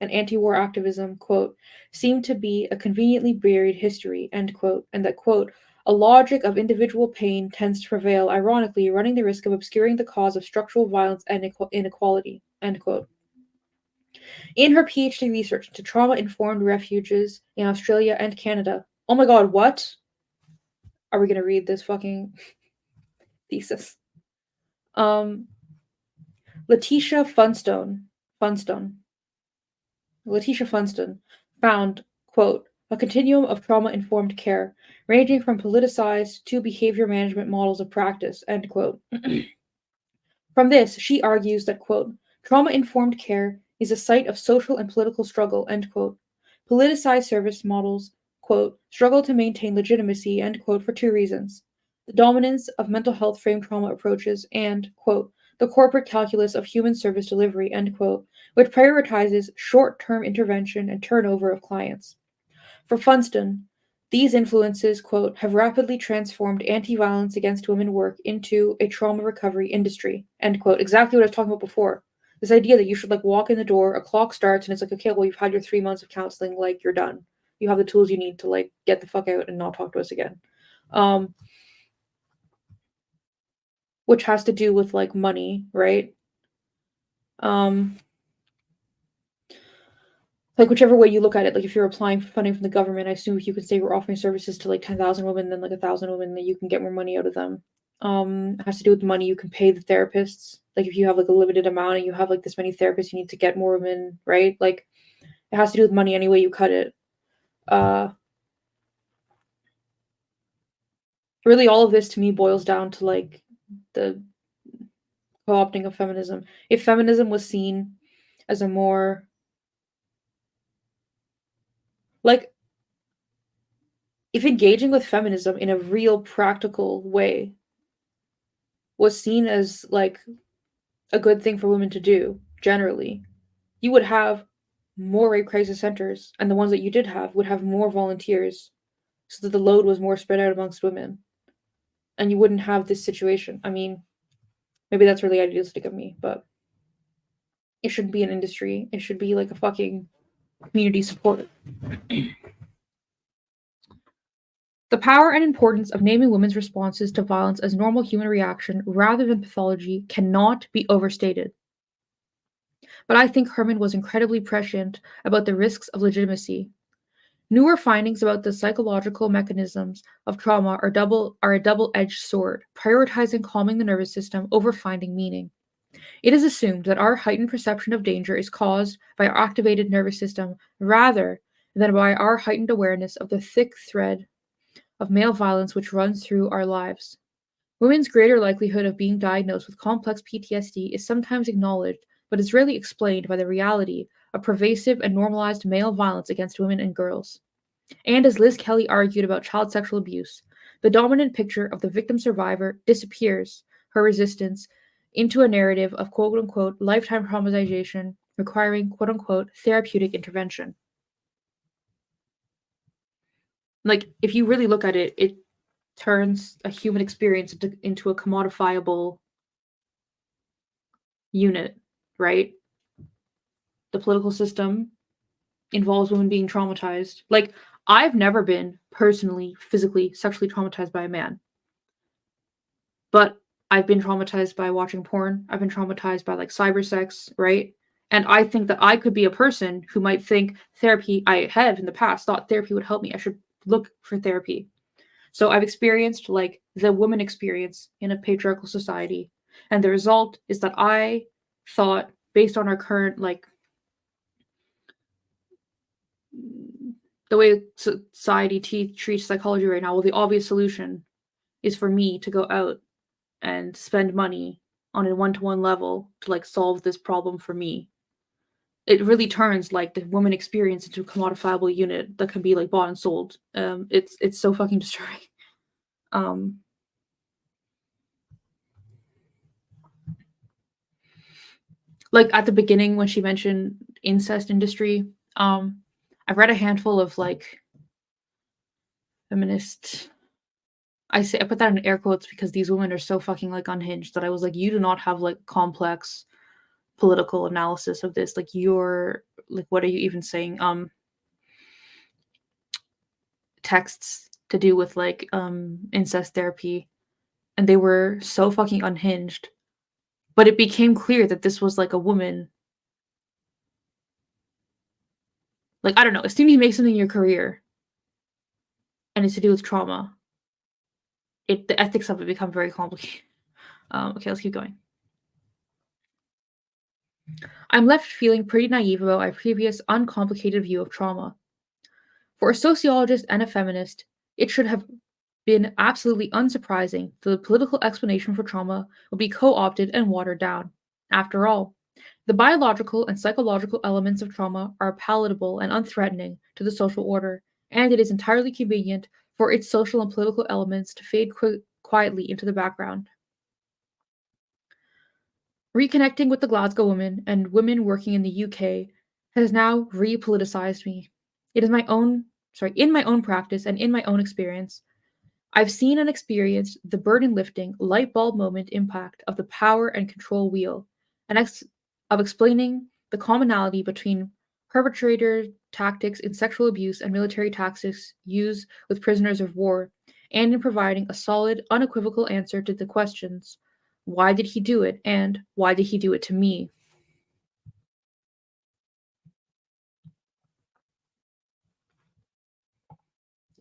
and anti-war activism, quote, seem to be a conveniently buried history, end quote, and that, quote, a logic of individual pain tends to prevail, ironically, running the risk of obscuring the cause of structural violence and inequality, end quote. In her PhD research into trauma-informed refuges in Australia and Canada. Oh my god, what? Are we gonna read this fucking thesis? Letitia Funston found, quote, a continuum of trauma-informed care, ranging from politicized to behavior management models of practice, end quote. From this, she argues that, quote, trauma-informed care is a site of social and political struggle, end quote. Politicized service models, quote, struggle to maintain legitimacy, end quote, for two reasons. The dominance of mental health frame trauma approaches and, quote, the corporate calculus of human service delivery, end quote, which prioritizes short-term intervention and turnover of clients. For Funston, these influences, quote, have rapidly transformed anti-violence against women work into a trauma recovery industry, end quote. Exactly what I was talking about before. This idea that you should like walk in the door, a clock starts, and it's like, okay, well, you've had your 3 months of counseling, like you're done. You have the tools you need to like get the fuck out and not talk to us again. Which has to do with like money, right? Like whichever way you look at it, like if you're applying for funding from the government, I assume if you can say we're offering services to like 10,000 women, then like 1,000 women, that you can get more money out of them. It has to do with the money you can pay the therapists. Like if you have like a limited amount and you have like this many therapists, you need to get more women, right? Like it has to do with money any way you cut it. Really, all of this to me boils down to like the co-opting of feminism. If feminism was seen as a more like if engaging with feminism in a real practical way was seen as like a good thing for women to do generally, you would have more rape crisis centers, and the ones that you did have would have more volunteers so that the load was more spread out amongst women, and you wouldn't have this situation. I mean, maybe that's really idealistic of me, but it shouldn't be an industry. It should be like a fucking community support. The power and importance of naming women's responses to violence as normal human reaction rather than pathology cannot be overstated. But I think Herman was incredibly prescient about the risks of legitimacy. Newer findings about the psychological mechanisms of trauma are a double-edged sword, prioritizing calming the nervous system over finding meaning. It is assumed that our heightened perception of danger is caused by our activated nervous system rather than by our heightened awareness of the thick thread of male violence which runs through our lives. Women's greater likelihood of being diagnosed with complex PTSD is sometimes acknowledged, but is rarely explained by the reality of pervasive and normalized male violence against women and girls. And as Liz Kelly argued about child sexual abuse, the dominant picture of the victim survivor disappears her resistance into a narrative of quote unquote lifetime traumatization requiring quote unquote therapeutic intervention. Like, if you really look at it, it turns a human experience into a commodifiable unit, right? The political system involves women being traumatized. Like, I've never been personally, physically, sexually traumatized by a man. But I've been traumatized by watching porn. I've been traumatized by like cyber sex, right? And I think that I could be a person who might think therapy, I have in the past thought therapy would help me. I should look for therapy. So I've experienced like the woman experience in a patriarchal society. And the result is that I thought, based on our current, like, the way society treats psychology right now, well, the obvious solution is for me to go out and spend money on a one-to-one level to like solve this problem for me. It really turns like the woman experience into a commodifiable unit that can be like bought and sold. It's so fucking disturbing. Um, like at the beginning when she mentioned incest industry, I've read a handful of like feminist. I put that in air quotes because these women are so fucking like unhinged that I was like, you do not have like complex political analysis of this. Like you're like, what are you even saying? Texts to do with like incest therapy, and they were so fucking unhinged. But it became clear that this was like a woman. Like I don't know, as soon as you make something your career and it's to do with trauma, the ethics of it become very complicated. Okay, let's keep going. I'm left feeling pretty naive about my previous uncomplicated view of trauma. For a sociologist and a feminist, it should have been absolutely unsurprising that the political explanation for trauma would be co opted and watered down. After all, the biological and psychological elements of trauma are palatable and unthreatening to the social order, and it is entirely convenient for its social and political elements to fade quietly into the background. Reconnecting with the Glasgow women and women working in the UK has now repoliticized me. It is in my own practice and in my own experience, I've seen and experienced the burden lifting, light bulb moment impact of the power and control wheel, and of explaining the commonality between perpetrator tactics in sexual abuse and military tactics used with prisoners of war, and in providing a solid, unequivocal answer to the questions why did he do it and why did he do it to me?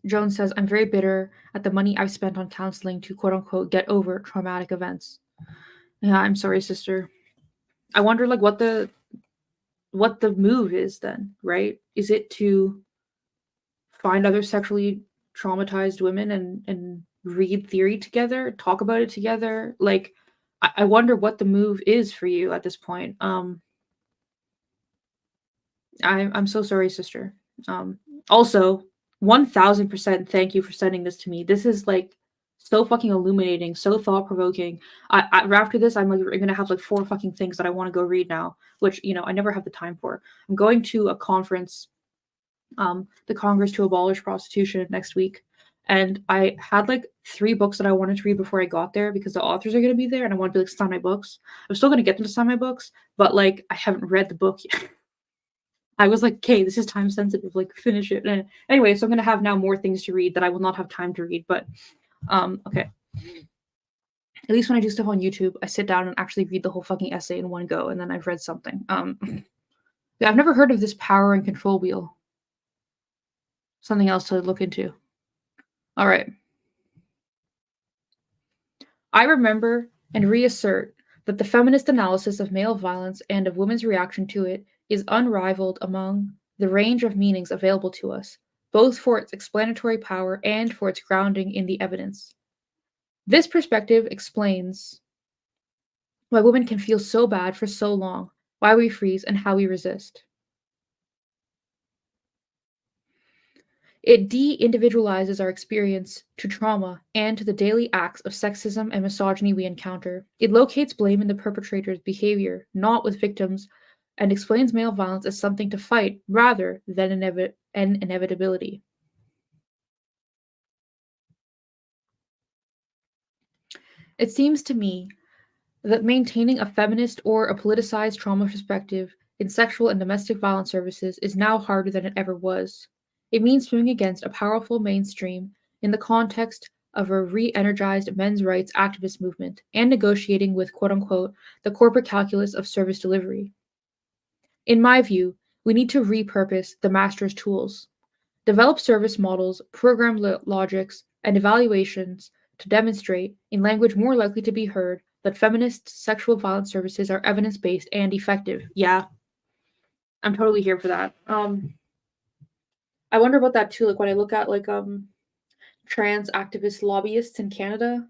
Jones says, I'm very bitter at the money I've spent on counseling to quote unquote get over traumatic events. Yeah, I'm sorry, sister. I wonder like what the move is then, right? Is it to find other sexually traumatized women and read theory together, talk about it together? Like I wonder what the move is for you at this point. I'm so sorry, sister. Also, 1000% thank you for sending this to me. This is like so fucking illuminating, so thought provoking. After this, I'm like gonna have like 4 fucking things that I want to go read now, which I never have the time for. I'm going to a conference, the Congress to Abolish Prostitution next week, and I had like 3 books that I wanted to read before I got there because the authors are gonna be there, and I want to like sign my books. I'm still gonna get them to sign my books, but like I haven't read the book yet. I was like, okay, this is time sensitive, like finish it. And anyway, so I'm gonna have now more things to read that I will not have time to read. But okay. At least when I do stuff on YouTube, I sit down and actually read the whole fucking essay in one go, and then I've read something. Yeah, I've never heard of this power and control wheel. Something else to look into. All right. I remember and reassert that the feminist analysis of male violence and of women's reaction to it is unrivaled among the range of meanings available to us, both for its explanatory power and for its grounding in the evidence. This perspective explains why women can feel so bad for so long, why we freeze, and how we resist. It de individualizes our experience to trauma and to the daily acts of sexism and misogyny we encounter. It locates blame in the perpetrator's behavior, not with victims, and explains male violence as something to fight rather than an inevitability. It seems to me that maintaining a feminist or a politicized trauma perspective in sexual and domestic violence services is now harder than it ever was. It means swimming against a powerful mainstream in the context of a re energized men's rights activist movement and negotiating with quote unquote the corporate calculus of service delivery. In my view, we need to repurpose the master's tools, develop service models, program logics, and evaluations to demonstrate, in language more likely to be heard, that feminist sexual violence services are evidence based and effective. Yeah, I'm totally here for that. I wonder about that too. Like when I look at like trans activist lobbyists in Canada,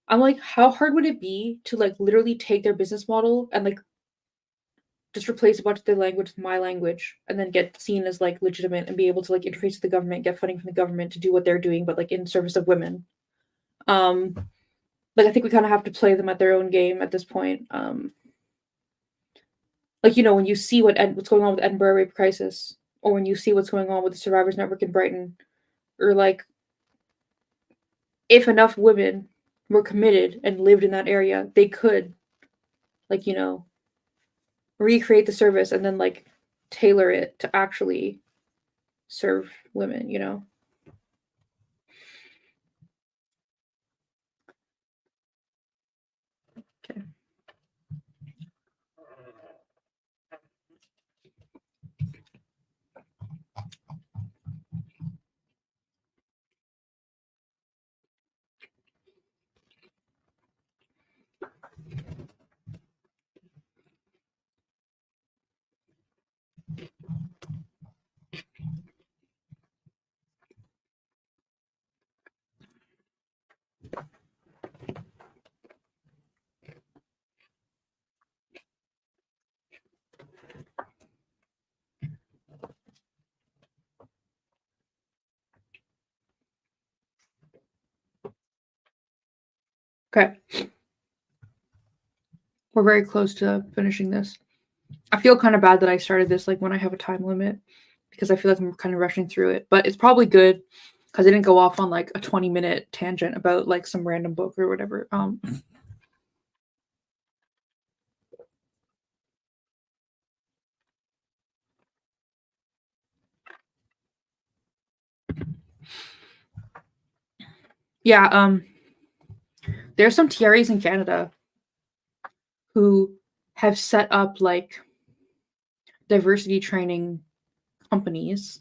I'm like, how hard would it be to like literally take their business model and like just replace a bunch of their language with my language and then get seen as like legitimate and be able to like interface with the government, get funding from the government to do what they're doing, but like in service of women. Um, like I think we kind of have to play them at their own game at this point. Like when you see what's going on with Edinburgh rape crisis, or when you see what's going on with the Survivors Network in Brighton, or like if enough women were committed and lived in that area, they could like recreate the service and then like tailor it to actually serve women. Okay. Okay. We're very close to finishing this. I feel kind of bad that I started this like when I have a time limit because I feel like I'm kind of rushing through it, but it's probably good because I didn't go off on like a 20-minute tangent about like some random book or whatever. Yeah, there's some TRAs in Canada who have set up like diversity training companies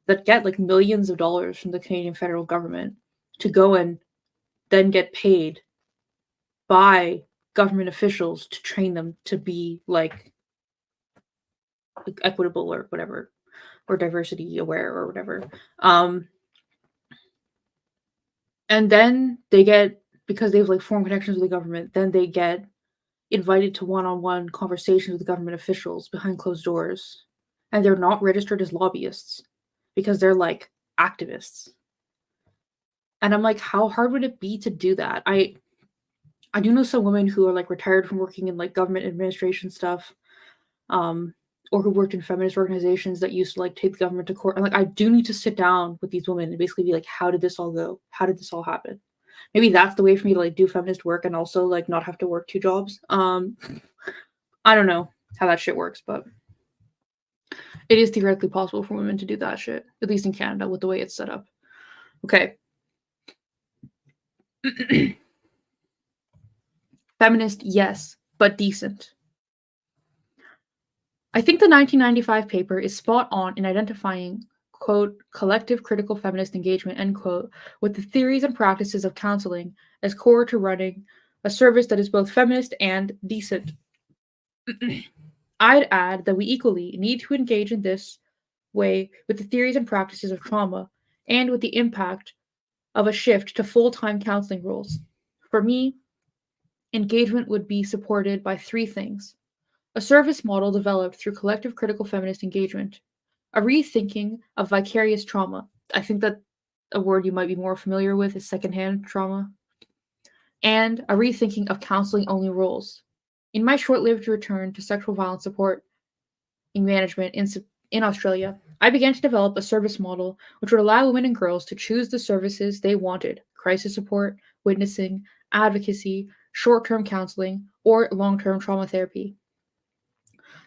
that get like millions of dollars from the Canadian federal government to go and then get paid by government officials to train them to be like equitable or whatever, or diversity aware or whatever. And then they get, because they've like formed connections with the government, then they get invited to one-on-one conversations with government officials behind closed doors, and they're not registered as lobbyists because they're like activists. And I'm like, how hard would it be to do that? I do know some women who are like retired from working in like government administration stuff, um, or who worked in feminist organizations that used to like take the government to court. And like, I do need to sit down with these women and basically be like, how did this all go? How did this all happen? Maybe that's the way for me to like do feminist work and also like not have to work two jobs. I don't know how that shit works, but it is theoretically possible for women to do that shit, at least in Canada with the way it's set up. Okay. Feminist, yes, but decent. I think the 1995 paper is spot on in identifying, quote, collective critical feminist engagement, end quote, with the theories and practices of counseling as core to running a service that is both feminist and decent. I'd add that we equally need to engage in this way with the theories and practices of trauma and with the impact of a shift to full time counseling roles. For me, engagement would be supported by three things: a service model developed through collective critical feminist engagement, a rethinking of vicarious trauma. I think that a word you might be more familiar with is secondhand trauma, and a rethinking of counseling only roles. In my short lived return to sexual violence support in management in Australia, I began to develop a service model which would allow women and girls to choose the services they wanted: crisis support, witnessing, advocacy, short term counseling, or long term trauma therapy.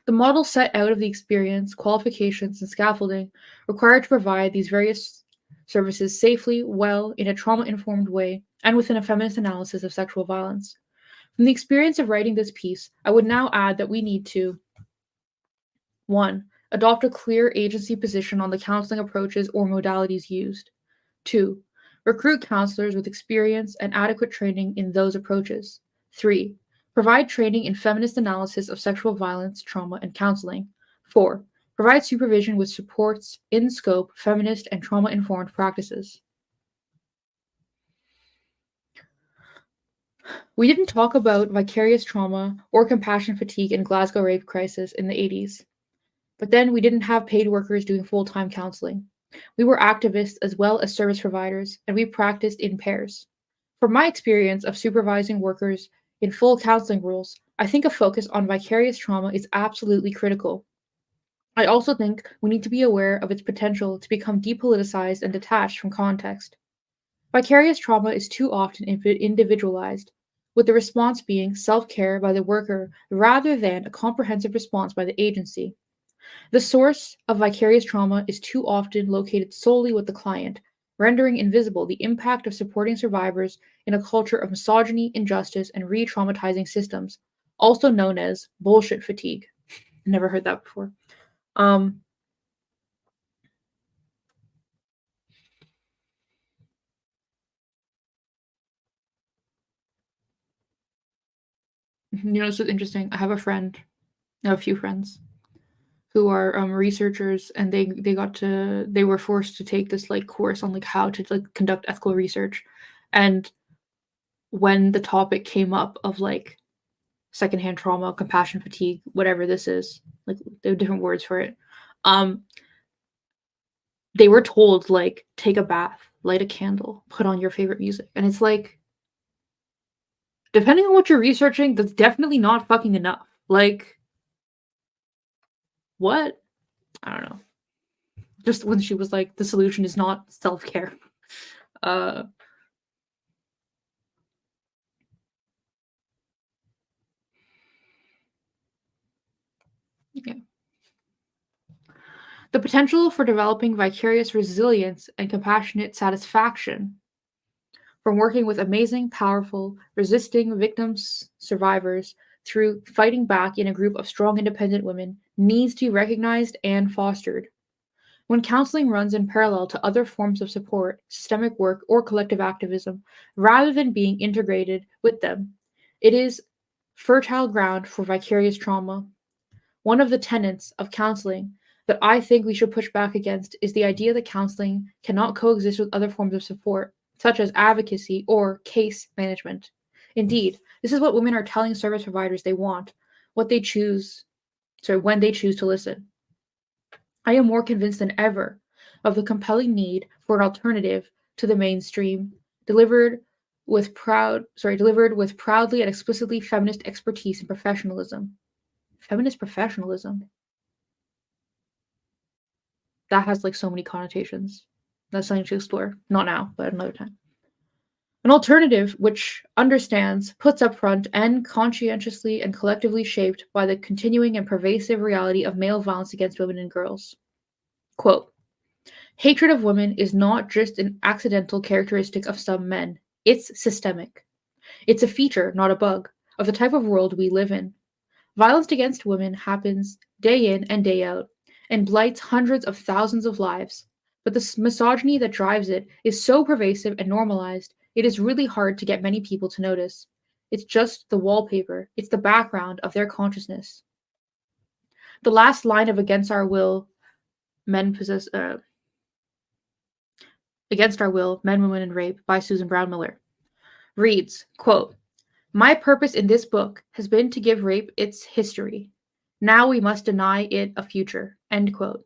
The model set out of the experience, qualifications, and scaffolding required to provide these various services safely, well, in a trauma informed way, and within a feminist analysis of sexual violence. From the experience of writing this piece, I would now add that we need to 1. Adopt a clear agency position on the counseling approaches or modalities used. 2. Recruit counselors with experience and adequate training in those approaches. 3. Provide training in feminist analysis of sexual violence, trauma, and counseling. 4. Provide supervision with supports in scope feminist and trauma informed practices. We didn't talk about vicarious trauma or compassion fatigue in Glasgow rape crisis in the 80s. But then we didn't have paid workers doing full-time counseling. We were activists as well as service providers, and we practiced in pairs. From my experience of supervising workers in full counseling roles, I think a focus on vicarious trauma is absolutely critical. I also think we need to be aware of its potential to become depoliticized and detached from context. Vicarious trauma is too often individualized, with the response being self care by the worker rather than a comprehensive response by the agency. The source of vicarious trauma is too often located solely with the client, rendering invisible the impact of supporting survivors in a culture of misogyny, injustice, and re traumatizing systems, also known as bullshit fatigue. Never heard that before. Um, it's interesting. I have a friend, I have a few friends who are researchers, and they were forced to take this like course on like how to like conduct ethical research, and when the topic came up of like secondhand trauma, compassion fatigue, whatever this is, like there are different words for it. Um, they were told like take a bath, light a candle, put on your favorite music, and it's like depending on what you're researching, that's definitely not fucking enough. Like what? I don't know. Just when she was like, the solution is not self care. Uh, yeah. The potential for developing vicarious resilience and compassionate satisfaction from working with amazing, powerful, resisting victims, survivors, through fighting back in a group of strong, independent women needs to be recognized and fostered. When counseling runs in parallel to other forms of support, systemic work, or collective activism, rather than being integrated with them, it is fertile ground for vicarious trauma. One of the tenets of counseling that I think we should push back against is the idea that counseling cannot coexist with other forms of support, such as advocacy or case management. Indeed, this is what women are telling service providers they want, what they choose, when they choose to listen. I am more convinced than ever of the compelling need for an alternative to the mainstream, delivered with proudly and explicitly feminist expertise and professionalism. Feminist professionalism. That has like so many connotations. That's something to explore. Not now, but another time. An alternative which understands, puts up front, and conscientiously and collectively shaped by the continuing and pervasive reality of male violence against women and girls. Quote, hatred of women is not just an accidental characteristic of some men. It's systemic. It's a feature, not a bug, of the type of world we live in. Violence against women happens day in and day out and blights hundreds of thousands of lives. But the misogyny that drives it is so pervasive and normalized, it is really hard to get many people to notice. It's just the wallpaper, it's the background of their consciousness. The last line of Against Our Will, Men, Women, and Rape by Susan Brown Miller reads, quote, my purpose in this book has been to give rape its history. Now we must deny it a future. End quote.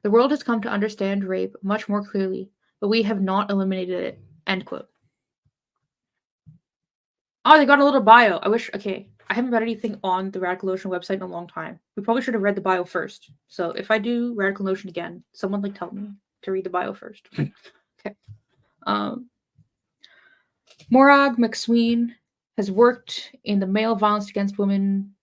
The world has come to understand rape much more clearly, but we have not eliminated it. End quote. Oh, they got a little bio. I haven't read anything on the Radical Notion website in a long time. We probably should have read the bio first. So if I do Radical Notion again, someone like tell me to read the bio first. Okay. Morag MacSween has worked in the male violence against women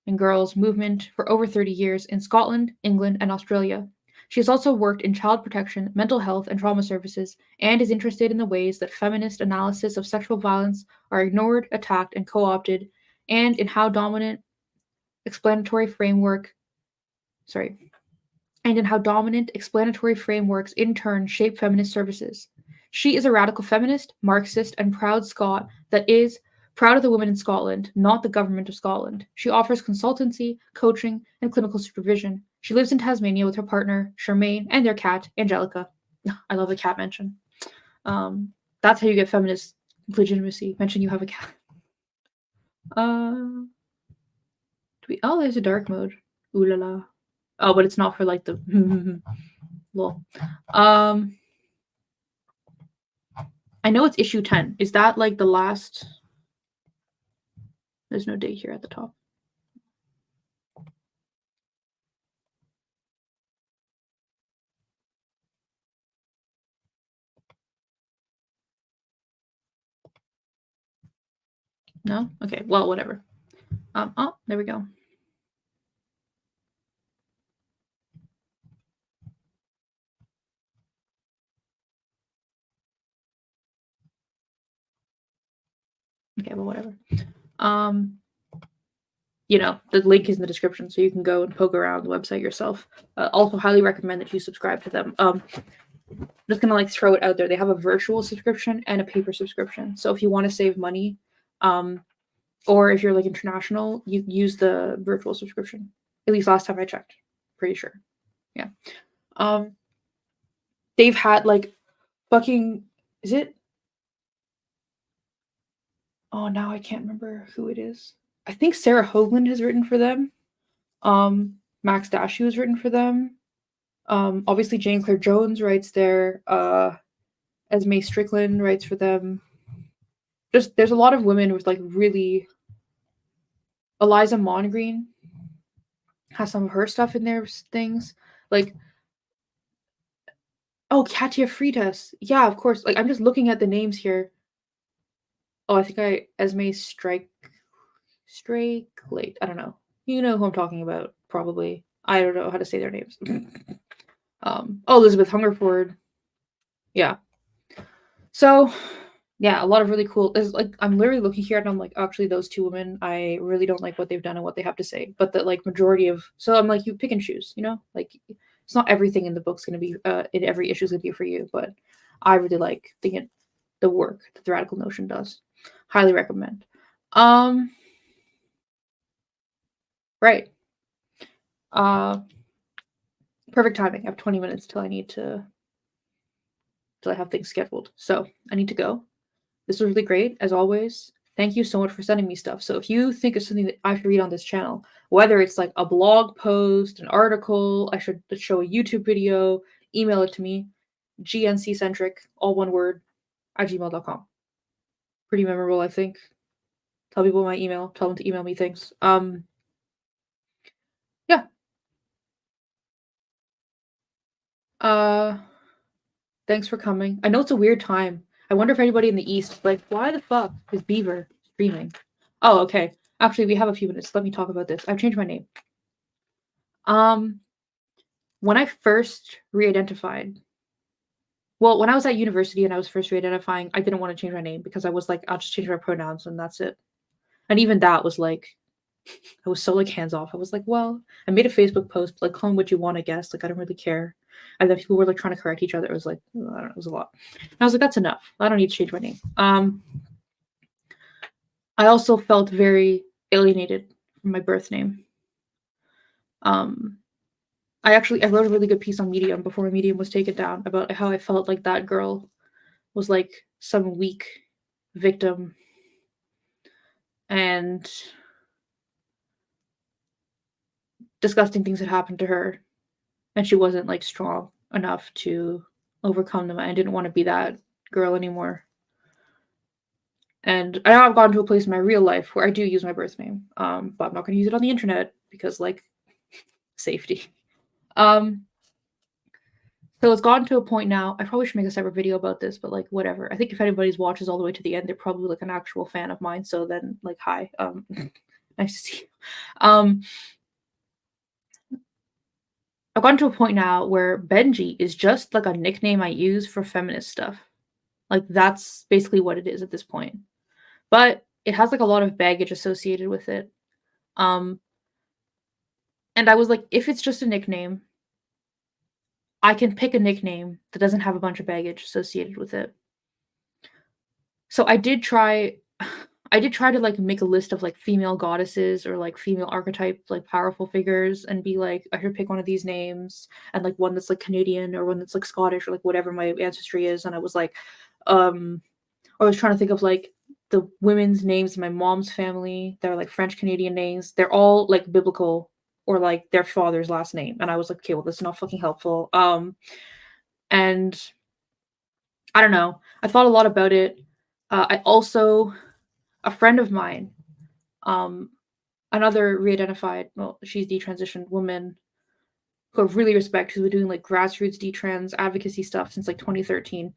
and girls movement for over 30 years in Scotland, England, and Australia. She has also worked in child protection, mental health, and trauma services, and is interested in the ways that feminist analysis of sexual violence are ignored, attacked, and co-opted, and in how dominant explanatory frameworks in turn shape feminist services. She is a radical feminist, Marxist, and proud Scot that is proud of the women in Scotland, not the government of Scotland. She offers consultancy, coaching, and clinical supervision. She lives in Tasmania with her partner, Charmaine, and their cat, Angelica. I love the cat mention. That's how you get feminist legitimacy. Mention you have a cat. Do we? Oh, there's a dark mode. Ooh la la. Oh, but it's not for like the lol. I know it's issue 10. Is that like the last? There's no date here at the top. No? Okay, well, whatever. Oh, there we go. Okay, well, whatever. You know, the link is in the description, so you can go and poke around the website yourself. Also, highly recommend that you subscribe to them. Just gonna like throw it out there. They have a virtual subscription and a paper subscription. So if you want to save money, or if you're like international, you use the virtual subscription. At least last time I checked, pretty sure. Yeah. They've had like fucking. Is it? Oh, now I can't remember who it is. I think Sarah Hoagland has written for them. Max Dashu has written for them. Obviously Jane Claire Jones writes there. Esme Strickland writes for them. Just there's a lot of women with like really. Eliza Mongreen has some of her stuff in there. Things like Katya Freitas. Yeah, of course. Like I'm just looking at the names here. Oh, I think Esme Straight. I don't know. You know who I'm talking about, probably. I don't know how to say their names. Elizabeth Hungerford. Yeah. So, yeah, a lot of really cool. Is like I'm literally looking here and I'm like, actually, those two women, I really don't like what they've done and what they have to say. But the like majority of, so I'm like, you pick and choose, you know, like it's not everything in the book's gonna be, in every issue is gonna be for you. But I really like the work that the Radical Notion does. Highly recommend. Right. Perfect timing. I have 20 minutes till I have things scheduled. So I need to go. This was really great, as always. Thank you so much for sending me stuff. So if you think of something that I should read on this channel, whether it's like a blog post, an article, I should show a YouTube video, email it to me. GNCcentric, all one word, at gmail.com. Pretty memorable, I think. Tell people my email. Tell them to email me things. Yeah. Uh Thanks for coming. I know it's a weird time. I wonder if anybody in the East, like, why the fuck is Beaver streaming? Oh, okay. Actually, we have a few minutes. Let me talk about this. I've changed my name. Um, when I first re-identified, well, when I was at university and I was first re-identifying, I didn't want to change my name because I was like, I'll just change my pronouns and that's it. And even that was like, I was so like hands off. I was like, well, I made a Facebook post like, call me what you want, I guess. Like, I don't really care. And then people were like trying to correct each other. It was like, I don't know, it was a lot. And I was like, that's enough. I don't need to change my name. I also felt very alienated from my birth name. I wrote a really good piece on Medium before my Medium was taken down about how I felt like that girl was like some weak victim and disgusting things had happened to her and she wasn't like strong enough to overcome them. I didn't want to be that girl anymore. And I know I've gotten to a place in my real life where I do use my birth name, but I'm not going to use it on the internet because like safety. So it's gotten to a point now. I probably should make a separate video about this, but like whatever. I think if anybody's watches all the way to the end, they're probably like an actual fan of mine. So then like hi. Nice to see you. I've gotten to a point now where Benji is just like a nickname I use for feminist stuff. Like that's basically what it is at this point. But it has like a lot of baggage associated with it. And I was like, if it's just a nickname, I can pick a nickname that doesn't have a bunch of baggage associated with it. So I did try to like make a list of like female goddesses or like female archetype like powerful figures and be like I should pick one of these names and like one that's like Canadian or one that's like Scottish or like whatever my ancestry is. And I was like I was trying to think of like the women's names in my mom's family, they're like French Canadian names. They're all like biblical or like their father's last name. And I was like, okay, well, this is not fucking helpful. And I don't know. I thought a lot about it. I also, a friend of mine, um, another re-identified, well, she's detransitioned woman who I really respect, who's been doing like grassroots detrans advocacy stuff since like 2013.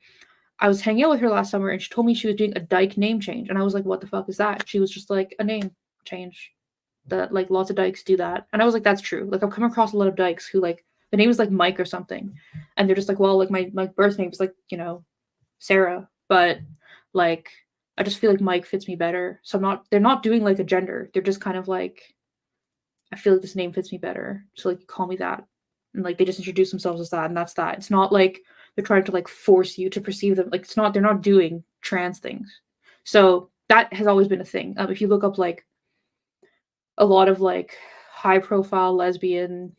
I was hanging out with her last summer and she told me she was doing a dyke name change. And I was like, what the fuck is that? She was just like, a name change. That like lots of dykes do that. And I was like, that's true. Like I've come across a lot of dykes who like the name is like Mike or something. And they're just like, well, like my birth name is like, you know, Sarah. But like I just feel like Mike fits me better. So they're not doing like a gender. They're just kind of like, I feel like this name fits me better. So like call me that. And like they just introduce themselves as that and that's that. It's not like they're trying to like force you to perceive them. Like they're not doing trans things. So that has always been a thing. If you look up like a lot of like high profile lesbian,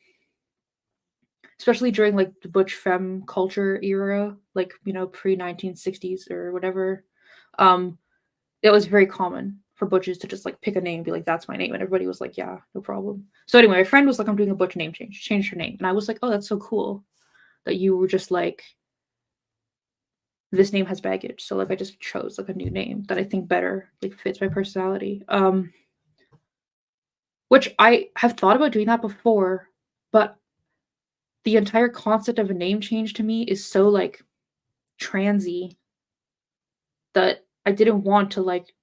especially during like the butch femme culture era, like, you know, pre 1960s or whatever, it was very common for butches to just like pick a name and be like, that's my name. And everybody was like, yeah, no problem. So anyway, my friend was like, I'm doing a butch name change. She changed her name. And I was like, oh, that's so cool that you were just like, this name has baggage. So like I just chose like a new name that I think better like fits my personality. Which I have thought about doing that before, but the entire concept of a name change to me is so like transy that I didn't want to like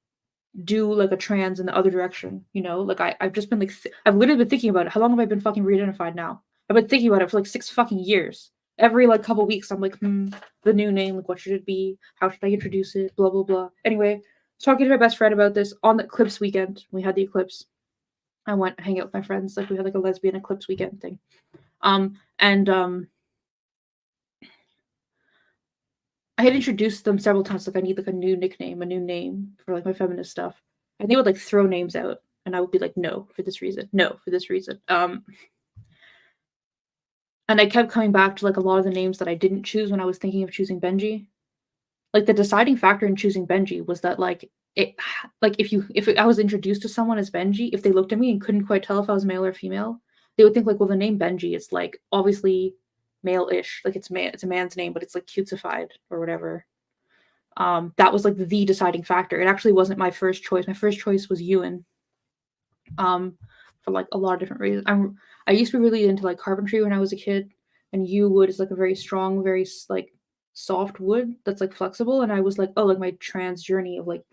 do like a trans in the other direction, you know? Like I've just been like I've literally been thinking about it. How long have I been fucking re-identified now? I've been thinking about it for like 6 fucking years. Every like couple weeks I'm like, the new name, like what should it be? How should I introduce it? Blah blah blah. Anyway, I was talking to my best friend about this on the eclipse weekend. We had the eclipse. I went hang out with my friends, like we had like a lesbian eclipse weekend thing. And I had introduced them several times, like I need like a new nickname, a new name for like my feminist stuff. And they would like throw names out and I would be like, no, for this reason, no, for this reason. And I kept coming back to like a lot of the names that I didn't choose when I was thinking of choosing Benji. Like the deciding factor in choosing Benji was that like it like if I was introduced to someone as Benji, if they looked at me and couldn't quite tell if I was male or female, they would think like, well, the name Benji is like obviously male-ish, like it's a man's name, but it's like cutesified or whatever. That was like the deciding factor. It actually wasn't my first choice. My first choice was Ewan. For like a lot of different reasons. I used to be really into like carpentry when I was a kid, and yew wood is like a very strong, very like soft wood that's like flexible. And I was like, oh, like my trans journey of like,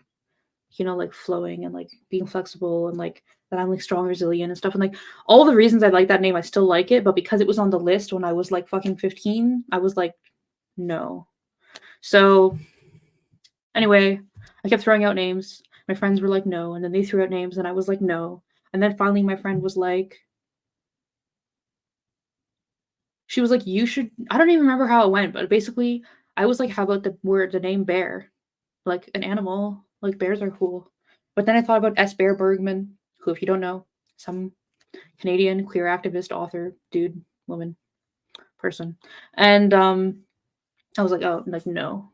you know, like flowing and like being flexible and like that I'm like strong, resilient and stuff. And like all the reasons I like that name, I still like it. But because it was on the list when I was like fucking 15, I was like, no. So anyway, I kept throwing out names. My friends were like, no. And then they threw out names and I was like, no. And then finally my friend was like, she was like, you should, I don't even remember how it went, but basically I was like, how about the name bear? Like an animal, like bears are cool. But then I thought about S. Bear Bergman, who, if you don't know, some Canadian queer activist, author, dude, woman, person. And I was like, oh, like, no,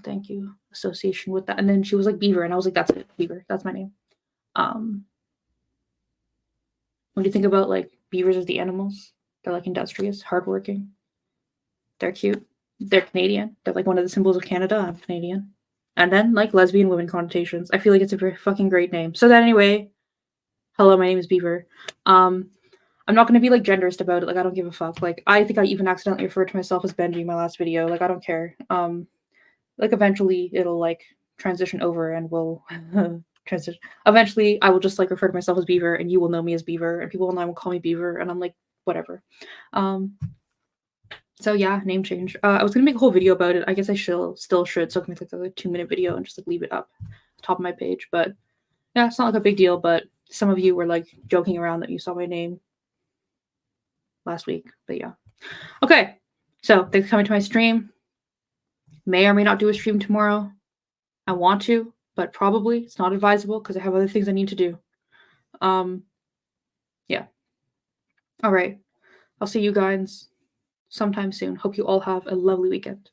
thank you. Association with that. And then she was like, Beaver. And I was like, that's it, Beaver. That's my name. When you think about like beavers as the animals, they're like industrious, hardworking. They're cute. They're Canadian. They're like one of the symbols of Canada. I'm Canadian. And then like lesbian women connotations. I feel like it's a very fucking great name. So then anyway, hello, my name is Beaver. I'm not gonna be like genderist about it. Like I don't give a fuck. Like I think I even accidentally referred to myself as Benji in my last video. Like I don't care. Like eventually it'll like transition over and we'll transition. Eventually I will just like refer to myself as Beaver and you will know me as Beaver and people will call me Beaver and I'm like whatever. So yeah, name change. I was gonna make a whole video about it. I guess I still should, so I can make like a 2-minute video and just like leave it up top of my page. But yeah, it's not like a big deal. But some of you were like joking around that you saw my name last week. But yeah, okay. So thanks for coming to my stream. May or may not do a stream tomorrow. I want to, but probably it's not advisable because I have other things I need to do. Yeah. All right. I'll see you guys sometime soon. Hope you all have a lovely weekend.